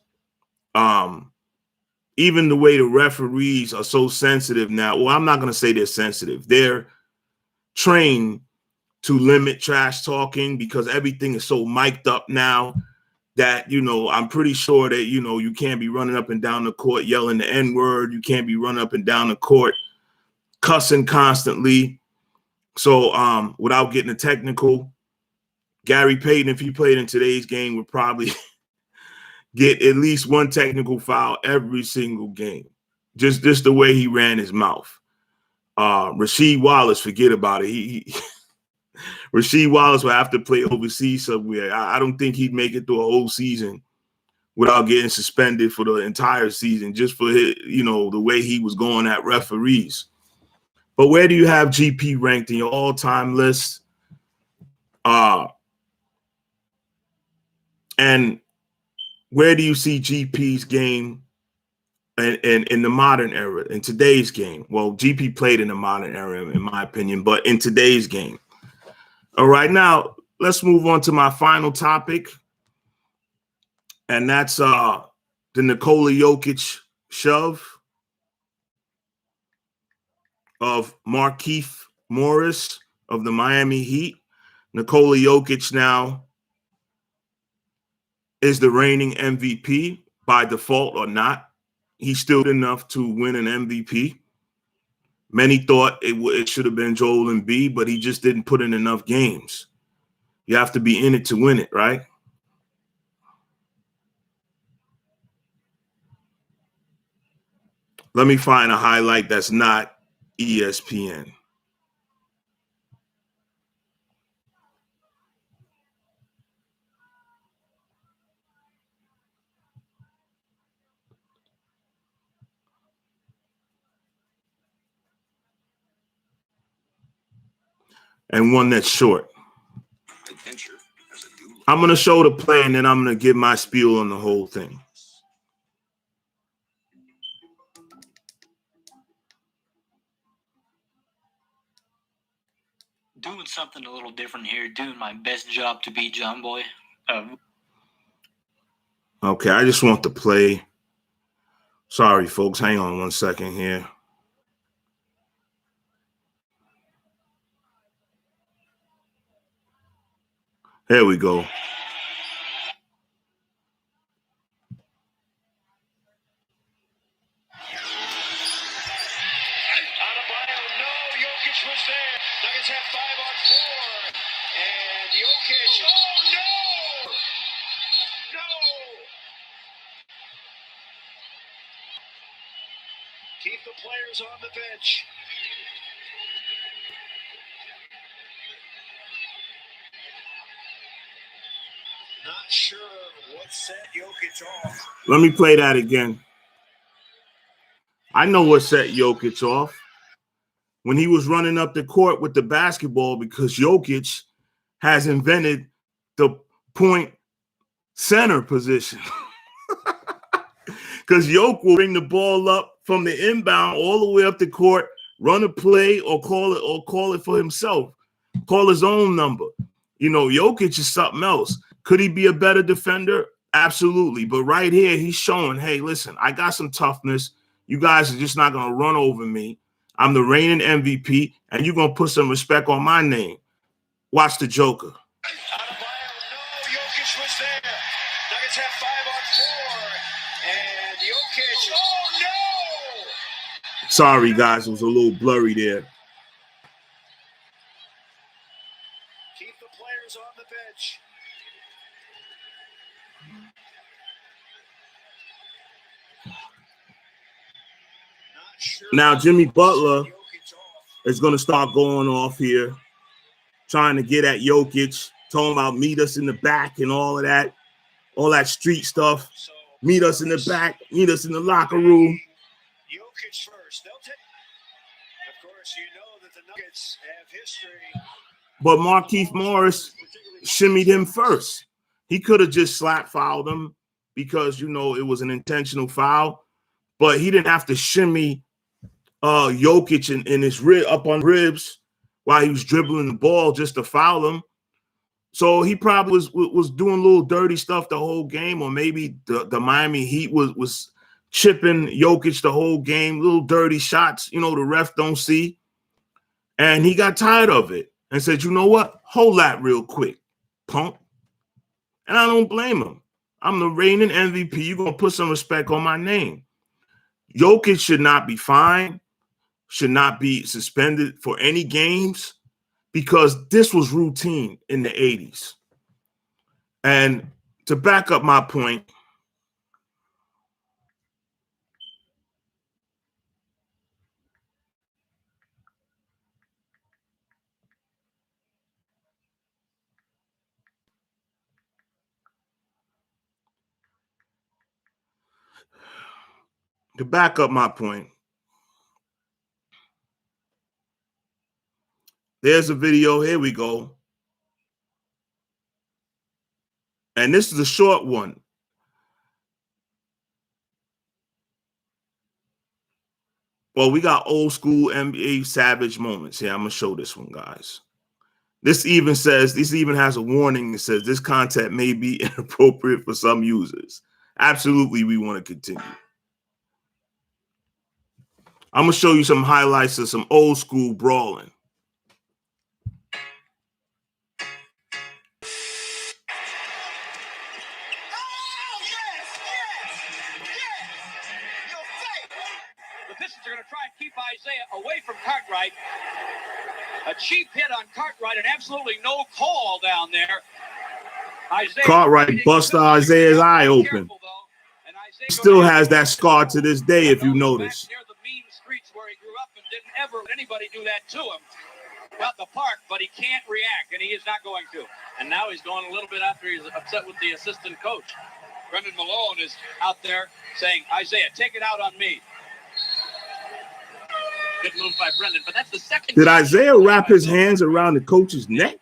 even the way the referees are so sensitive now. Well, I'm not going to say they're sensitive. They're trained to limit trash talking because everything is so mic'd up now that, you know, I'm pretty sure that, you know, you can't be running up and down the court yelling the N-word. You can't be running up and down the court cussing constantly. So without getting a technical, Gary Payton, if he played in today's game, would probably get at least one technical foul every single game. Just the way he ran his mouth. Rasheed Wallace, forget about it. Rasheed Wallace will have to play overseas somewhere. I don't think he'd make it through a whole season without getting suspended for the entire season just for his, you know, the way he was going at referees. But where do you have GP ranked in your all-time list? And where do you see GP's game in the modern era, in today's game? Well, GP played in the modern era, in my opinion, but in today's game. All right, now let's move on to my final topic, and that's the Nikola Jokic shove of Markieff Morris of the Miami Heat. Nikola Jokic now is the reigning MVP by default or not. He's still good enough to win an MVP. Many thought it should have been Joel Embiid, but he just didn't put in enough games. You have to be in it to win it, right? Let me find a highlight that's not ESPN. And one that's short. I'm going to show the play, and then I'm going to give my spiel on the whole thing. Doing something a little different here, doing my best job to beat John Boy. Okay, I just want the play. Sorry, folks. Hang on one second here. There we go. Jokic was there. Nuggets have 5 on 4. And Jokic. Oh, no! No! Keep the players on the bench. Not sure what set Jokic off. Let me play that again. I know what set Jokic off. When he was running up the court with the basketball, because Jokic has invented the point center position. Because Jokic will bring the ball up from the inbound all the way up the court, run a play, or call it for himself, call his own number. You know, Jokic is something else. Could he be a better defender? Absolutely. But right here, he's showing, hey, listen, I got some toughness. You guys are just not going to run over me. I'm the reigning MVP, and you're going to put some respect on my name. Watch the Joker. No, Jokic was there. Nuggets have 5 on 4. And Jokic. Oh, no! Sorry, guys. It was a little blurry there. Keep the players on the bench. Now, Jimmy Butler is going to start going off here, trying to get at Jokic, talking about meet us in the back and all that street stuff. Meet us in the back, meet us in the locker room. Jokic first. They'll take. Of course, you know that the Nuggets have history. But Markieff Morris shimmied him first. He could have just slap fouled him because, you know, it was an intentional foul. But he didn't have to shimmy Jokic in his up on ribs while he was dribbling the ball just to foul him. So he probably was doing little dirty stuff the whole game, or maybe the Miami Heat was chipping Jokic the whole game, little dirty shots, you know, the ref don't see. And he got tired of it and said, you know what? Hold that real quick, punk. And I don't blame him. I'm the reigning MVP. You're going to put some respect on my name. Jokic should not be fined, should not be suspended for any games, because this was routine in the 80s. And to back up my point, there's a video. Here we go. And this is a short one. Well, we got old school NBA savage moments here. I'm going to show this one, guys. This even has a warning that says this content may be inappropriate for some users. Absolutely, we want to continue. I'm going to show you some highlights of some old school brawling. Pistons are going to try and keep Isaiah away from Cartwright. A cheap hit on Cartwright and absolutely no call down there. Cartwright busted Isaiah's eye open. Still has that scar to this day, if you notice. Near the mean streets where he grew up and didn't ever let anybody do that to him. About the park, but he can't react, and he is not going to. And now he's going a little bit after he's upset with the assistant coach. Brendan Malone is out there saying, Isaiah, take it out on me. Good move by Brendan, but that's the second. Did Isaiah wrap his hands around the coach's neck?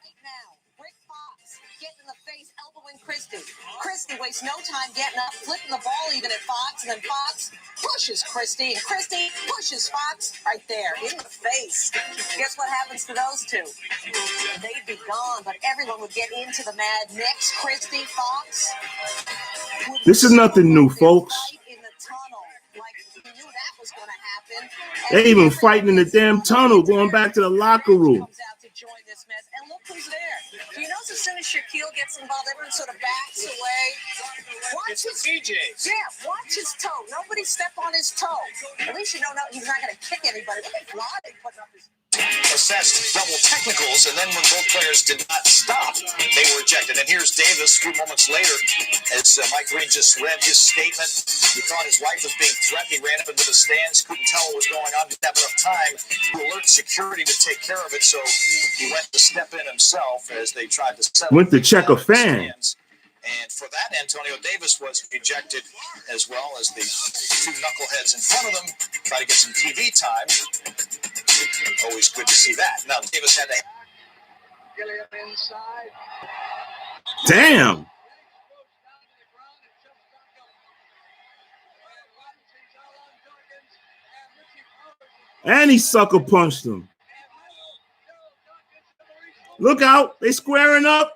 Christie wastes no time getting up, flipping the ball even at Fox, and then Fox pushes Christie, and Christie pushes Fox right there in the face. Guess what happens to those two? They'd be gone, but everyone would get into the mad mix. Christie, Fox. This is nothing new, folks. In the tunnel, like you knew that was going to happen. They're even fighting in the damn tunnel, going back to the locker room. And look who's there. Do you notice as soon as Shaquille gets involved, everyone sort of backs away? Watch his DJs. Yeah, watch his toe. Nobody step on his toe. At least you know he's not going to kick anybody. Look at Vlade putting up his. Assessed double technicals, and then when both players did not stop, they were ejected. And here's Davis a few moments later, as Mike Green just read his statement. He thought his wife was being threatened. He ran up into the stands, couldn't tell what was going on, didn't have enough time to alert security to take care of it, so he went to step in himself as they tried to settle. Went to check a fan. And for that, Antonio Davis was ejected, as well as the two knuckleheads in front of them try to get some TV time. Always good to see that. Now, Davis had to. Damn. And he sucker punched him. Look out. They squaring up.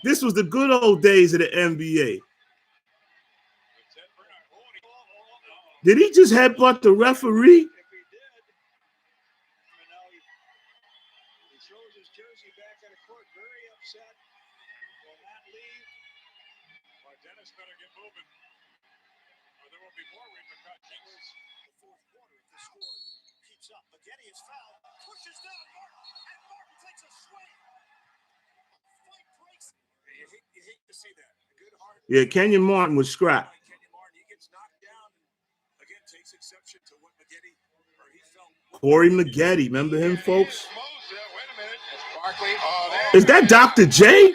This was the good old days of the NBA. Did he just headbutt the referee? Yeah, Kenyon Martin was scrapped. Corey Maggette, remember him, folks? Is that Dr. J?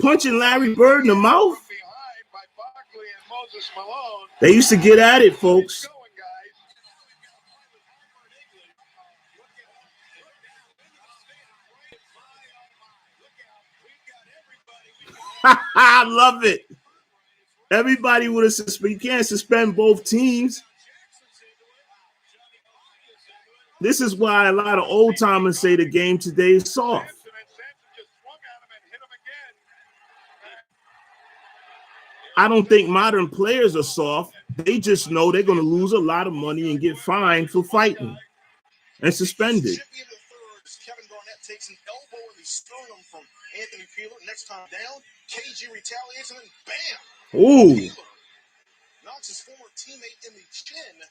Punching Larry Bird in the mouth? They used to get at it, folks. I love it. Everybody would have suspended. You can't suspend both teams. This is why a lot of old timers say the game today is soft. I don't think modern players are soft. They just know they're going to lose a lot of money and get fined for fighting and suspended. Kevin Garnett takes an elbow in the sternum from Anthony Peeler. Next time down, KG retaliates and then bam! Ooh. Peeler knocks his former teammate in the chin.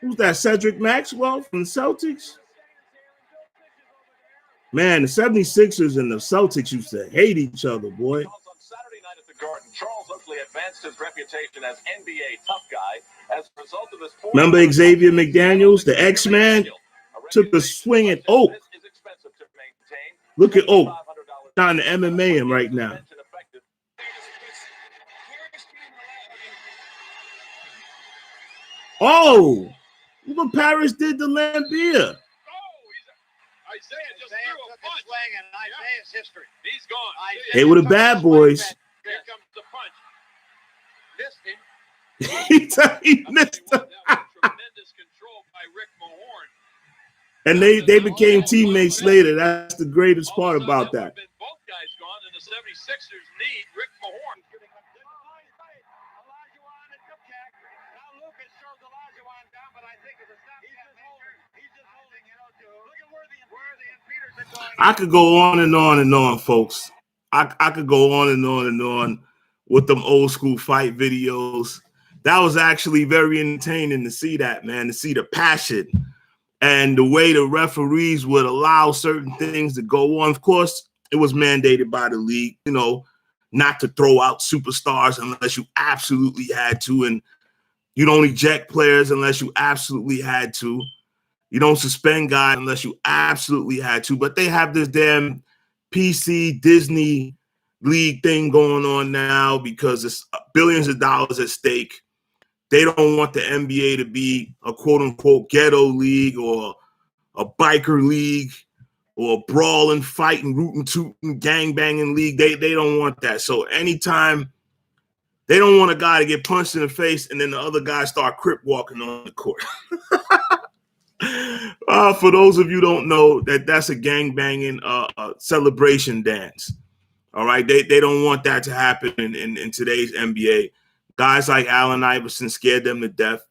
Who's that? Cedric Maxwell from the Celtics? Man, the 76ers and the Celtics used to hate each other, boy. Charles Oakley advanced his reputation as NBA tough guy as a result of his. Remember Xavier McDaniels, the X-Man, took a swing at Oak. Look at Oak trying to MMA him right now. Oh, look what Paris did to Lambeer. Isaiah just threw a punch. And Isaiah's history. He's gone. They were the bad boys. Here comes the punch. Missed him. He missed him. Tremendous control by Rick Mahorn. And they became teammates later. That's the greatest part about that. Both guys gone, and the 76ers need Rick Mahorn. I could go on and on and on, folks. I could go on and on and on with them old school fight videos. That was actually very entertaining to see that, man, to see the passion and the way the referees would allow certain things to go on. Of course, it was mandated by the league, you know, not to throw out superstars unless you absolutely had to. And you don't eject players unless you absolutely had to. You don't suspend guys unless you absolutely had to. But they have this damn PC Disney league thing going on now because it's billions of dollars at stake. They don't want the NBA to be a quote unquote ghetto league or a biker league or a brawling, fighting, rootin' tootin', gang banging league. They don't want that. So anytime they don't want a guy to get punched in the face and then the other guy start crip walking on the court. For those of you who don't know, that's a gang banging celebration dance. All right, they don't want that to happen in today's NBA. Guys like Allen Iverson scared them to death,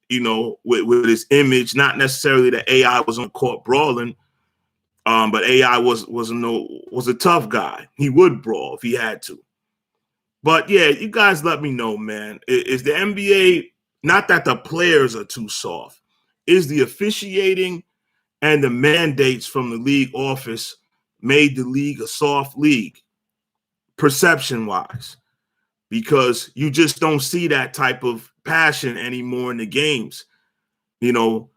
you know, with his image. Not necessarily that AI was on court brawling, but AI was a tough guy. He would brawl if he had to. But yeah, you guys let me know, man. Is the NBA, not that the players are too soft, is the officiating and the mandates from the league office made the league a soft league, perception-wise, because you just don't see that type of passion anymore in the games. You know,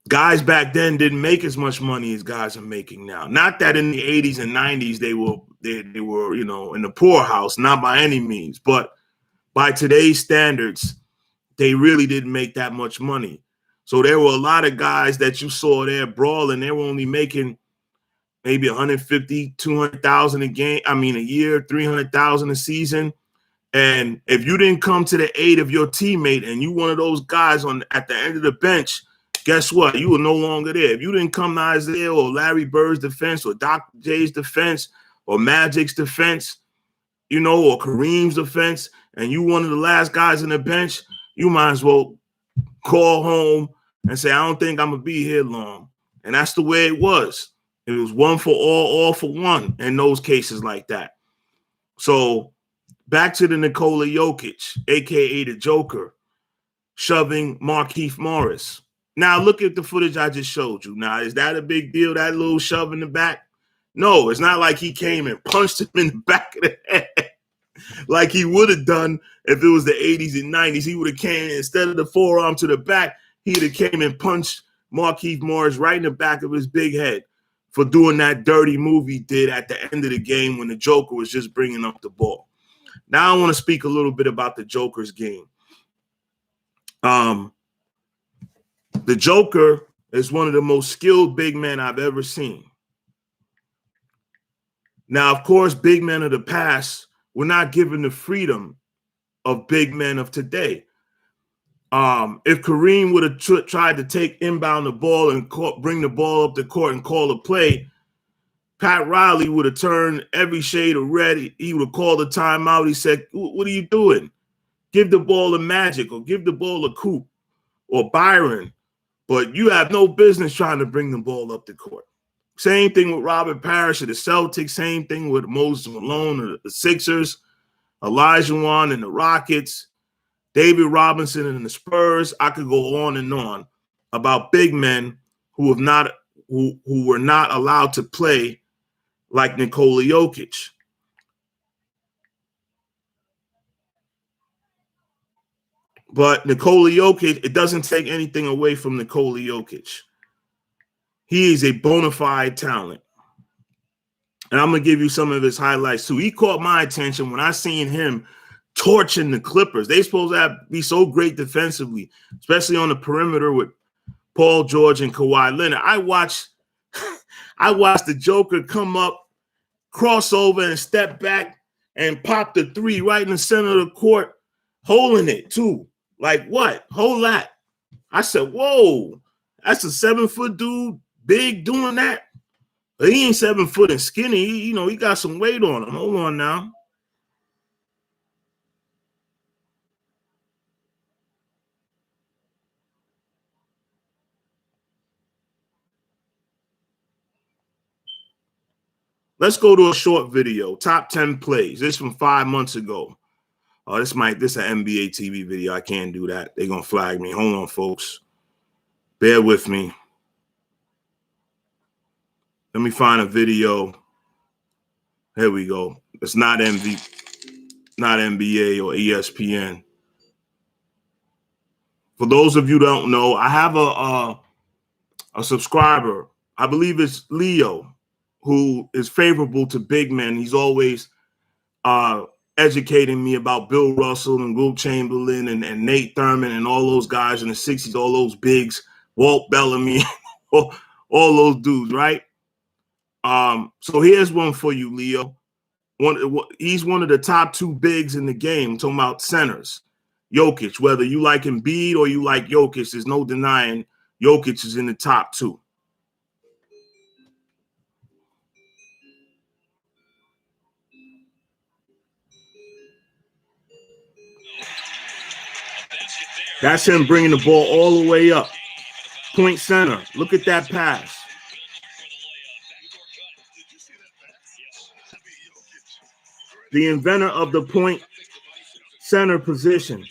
guys back then didn't make as much money as guys are making now. Not that in the 80s and 90s they were, you know, in the poorhouse, not by any means, but by today's standards, they really didn't make that much money. So there were a lot of guys that you saw there brawling. They were only making maybe 150, 200,000 a year, 300,000 a season. And if you didn't come to the aid of your teammate and you one of those guys at the end of the bench, guess what? You were no longer there. If you didn't come to Isaiah or Larry Bird's defense or Dr. J's defense or Magic's defense, you know, or Kareem's defense, and you one of the last guys on the bench, you might as well call home and say, I don't think I'm going to be here long. And that's the way it was. It was one for all for one in those cases like that. So back to the Nikola Jokic, a.k.a. the Joker, shoving Markieff Morris. Now, look at the footage I just showed you. Now, is that a big deal, that little shove in the back? No, it's not like he came and punched him in the back of the head like he would have done if it was the 80s and 90s. He would have came, instead of the forearm to the back, he'd have came and punched Markieff Morris right in the back of his big head for doing that dirty move he did at the end of the game when the Joker was just bringing up the ball. Now I want to speak a little bit about the Joker's game. The Joker is one of the most skilled big men I've ever seen. Now, of course, big men of the past were not given the freedom of big men of today. If Kareem would have tried to take inbound the ball and bring the ball up the court and call a play, Pat Riley would have turned every shade of red. He would have called a timeout. He said, what are you doing? Give the ball to Magic or give the ball to Coop or Byron. But you have no business trying to bring the ball up the court. Same thing with Robert Parrish of the Celtics. Same thing with Moses Malone of the Sixers, Olajuwon and the Rockets, David Robinson and the Spurs. I could go on and on about big men who were not allowed to play like Nikola Jokic. But Nikola Jokic, it doesn't take anything away from Nikola Jokic. He is a bona fide talent. And I'm going to give you some of his highlights too. He caught my attention when I seen him torching the Clippers. They supposed to be so great defensively, especially on the perimeter with Paul George and Kawhi Leonard. I watched the Joker come up, cross over and step back and pop the three right in the center of the court, holding it too. Like what? Hold that. I said, whoa, that's a 7-foot dude, big, doing that. But he ain't 7 foot and skinny. He got some weight on him. Hold on now. Let's go to a short video. Top 10 plays. This is from 5 months ago. Oh, this is an NBA TV video. I can't do that. They're going to flag me. Hold on, folks. Bear with me. Let me find a video. Here we go. It's not NBA or ESPN. For those of you who don't know, I have a subscriber. I believe it's Leo, who is favorable to big men. He's always educating me about Bill Russell and Wilt Chamberlain and Nate Thurman and all those guys in the 60s, all those bigs, Walt Bellamy, all those dudes, right? So here's one for you, Leo. He's one of the top 2 bigs in the game. I'm talking about centers. Jokic, whether you like Embiid or you like Jokic, there's no denying Jokic is in the top 2. That's him bringing the ball all the way up. Point center. Look at that pass. The inventor of the point center position.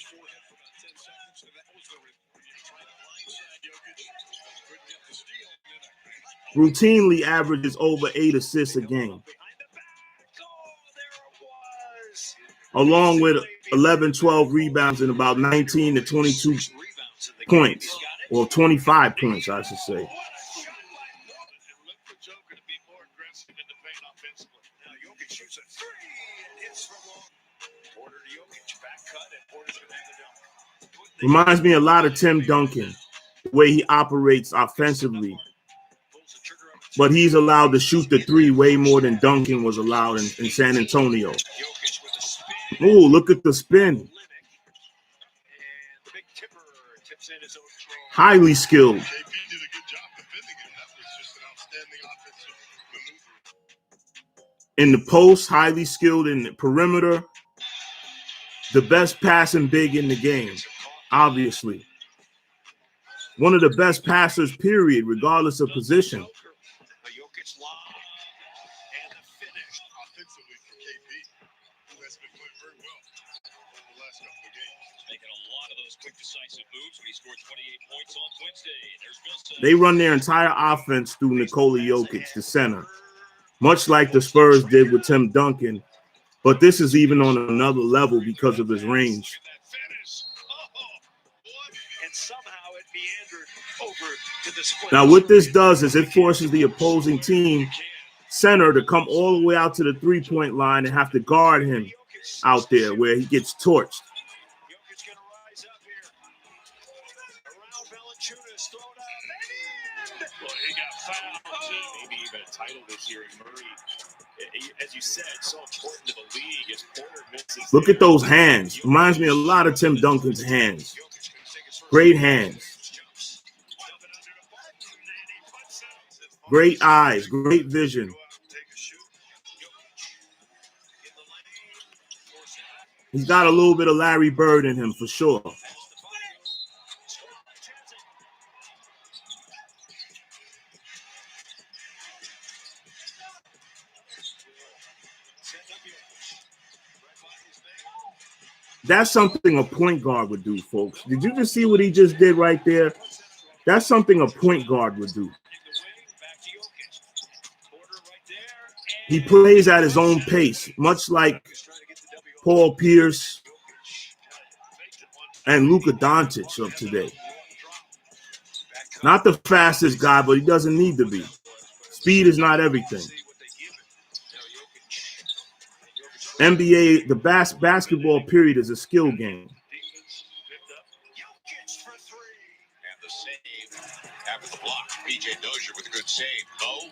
Routinely averages over 8 assists a game, along with 11, 12 rebounds and about 19 to 22 points, or 25 points, I should say. Reminds me a lot of Tim Duncan, the way he operates offensively. But he's allowed to shoot the 3 way more than Duncan was allowed in San Antonio. Ooh, look at the spin. Highly skilled. In the post, highly skilled in the perimeter. The best passing big in the game, obviously. One of the best passers, period, regardless of position. They run their entire offense through Nikola Jokic, the center, much like the Spurs did with Tim Duncan. But this is even on another level because of his range. Now, what this does is it forces the opposing team center to come all the way out to the 3-point line and have to guard him out there where he gets torched. Well, he got fouled too. Maybe even a title this year. And Murray, as you said, so important to the league as Porter misses. Look at those hands. Reminds me a lot of Tim Duncan's hands. Great hands. Great eyes. Great vision. He's got a little bit of Larry Bird in him for sure. That's something a point guard would do, folks. Did you just see what he just did right there? That's something a point guard would do. He plays at his own pace, much like Paul Pierce and Luka Doncic of today. Not the fastest guy, but he doesn't need to be. Speed is not everything. NBA, the basketball period is a skill game. After the block, PJ Dozier with a good save. Oh,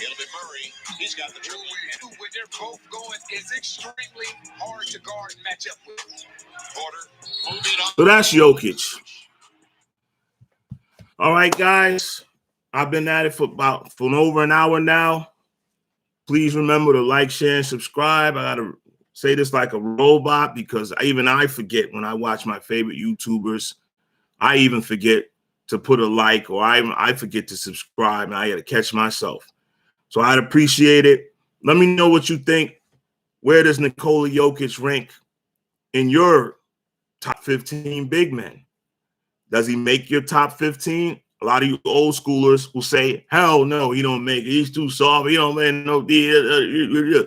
it'll be Murray. He's got the triple. When they're both going, it's extremely hard to guard and match up with. Porter, moving on. So that's Jokic. All right, guys. I've been at it for over an hour now. Please remember to like, share, and subscribe. I got to say this like a robot because even I forget when I watch my favorite YouTubers. I even forget to put a like, or I forget to subscribe, and I got to catch myself. So I'd appreciate it Let me know what you think. Where does Nikola Jokic rank in your top 15 big men? Does he make your top 15? A lot of you old schoolers will say, hell no, he don't make it. He's too soft. He don't make no deal.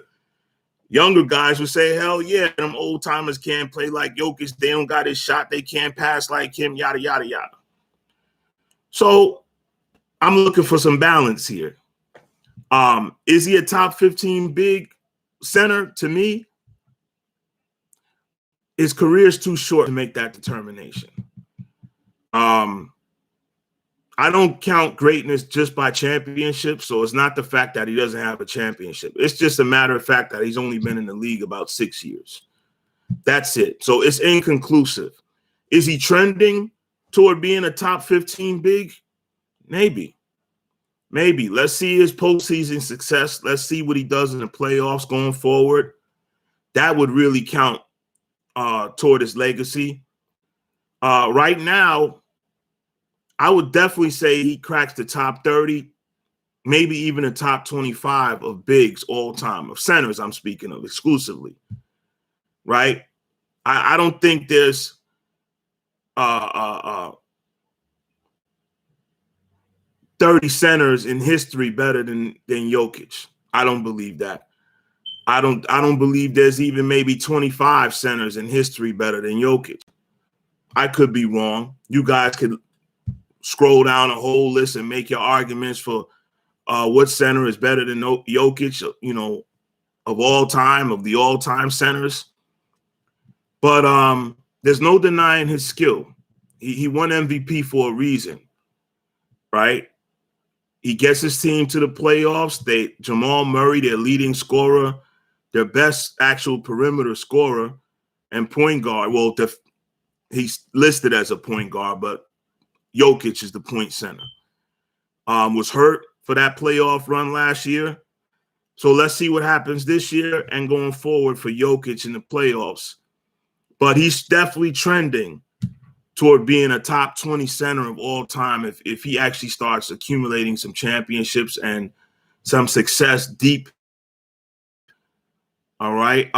Younger guys will say, hell yeah, them old timers can't play like Jokic. They don't got his shot. They can't pass like him, yada, yada, yada. So I'm looking for some balance here. Is he a top 15 big center? To me, his career is too short to make that determination. I don't count greatness just by championships, so it's not the fact that he doesn't have a championship. It's just a matter of fact that he's only been in the league about 6 years. That's it. So it's inconclusive. Is he trending toward being a top 15 big? Maybe. Maybe. Let's see his postseason success. Let's see what he does in the playoffs going forward. That would really count toward his legacy. Right now, I would definitely say he cracks the top 30, maybe even the top 25 of bigs all time, of centers I'm speaking of exclusively, right? I don't think there's 30 centers in history better than Jokic. I don't believe that. I don't believe there's even maybe 25 centers in history better than Jokic. I could be wrong. You guys could scroll down a whole list and make your arguments for what center is better than Jokic, you know, of all time, of the all-time centers. But there's no denying his skill. He won MVP for a reason, right? He gets his team to the playoffs. Jamal Murray, their leading scorer, their best actual perimeter scorer and point guard. Well, he's listed as a point guard, but Jokic is the point center. Was hurt for that playoff run last year. So let's see what happens this year and going forward for Jokic in the playoffs. But he's definitely trending toward being a top 20 center of all time if he actually starts accumulating some championships and some success deep. All right.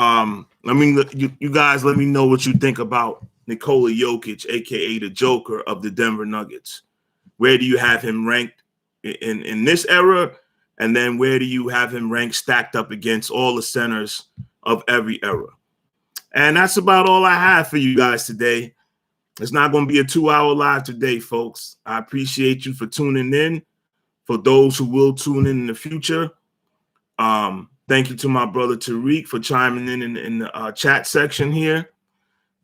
You guys let me know what you think about Nikola Jokic, aka the Joker of the Denver Nuggets. Where do you have him ranked in this era? And then where do you have him ranked stacked up against all the centers of every era? And that's about all I have for you guys today. It's not going to be a 2-hour live today, folks. I appreciate you for tuning in. For those who will tune in the future, thank you to my brother Tariq for chiming in the chat section here.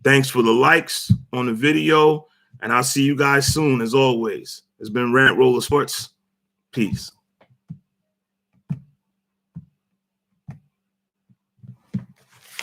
Thanks for the likes on the video, and I'll see you guys soon, as always. It's been Rant Roller Sports. Peace.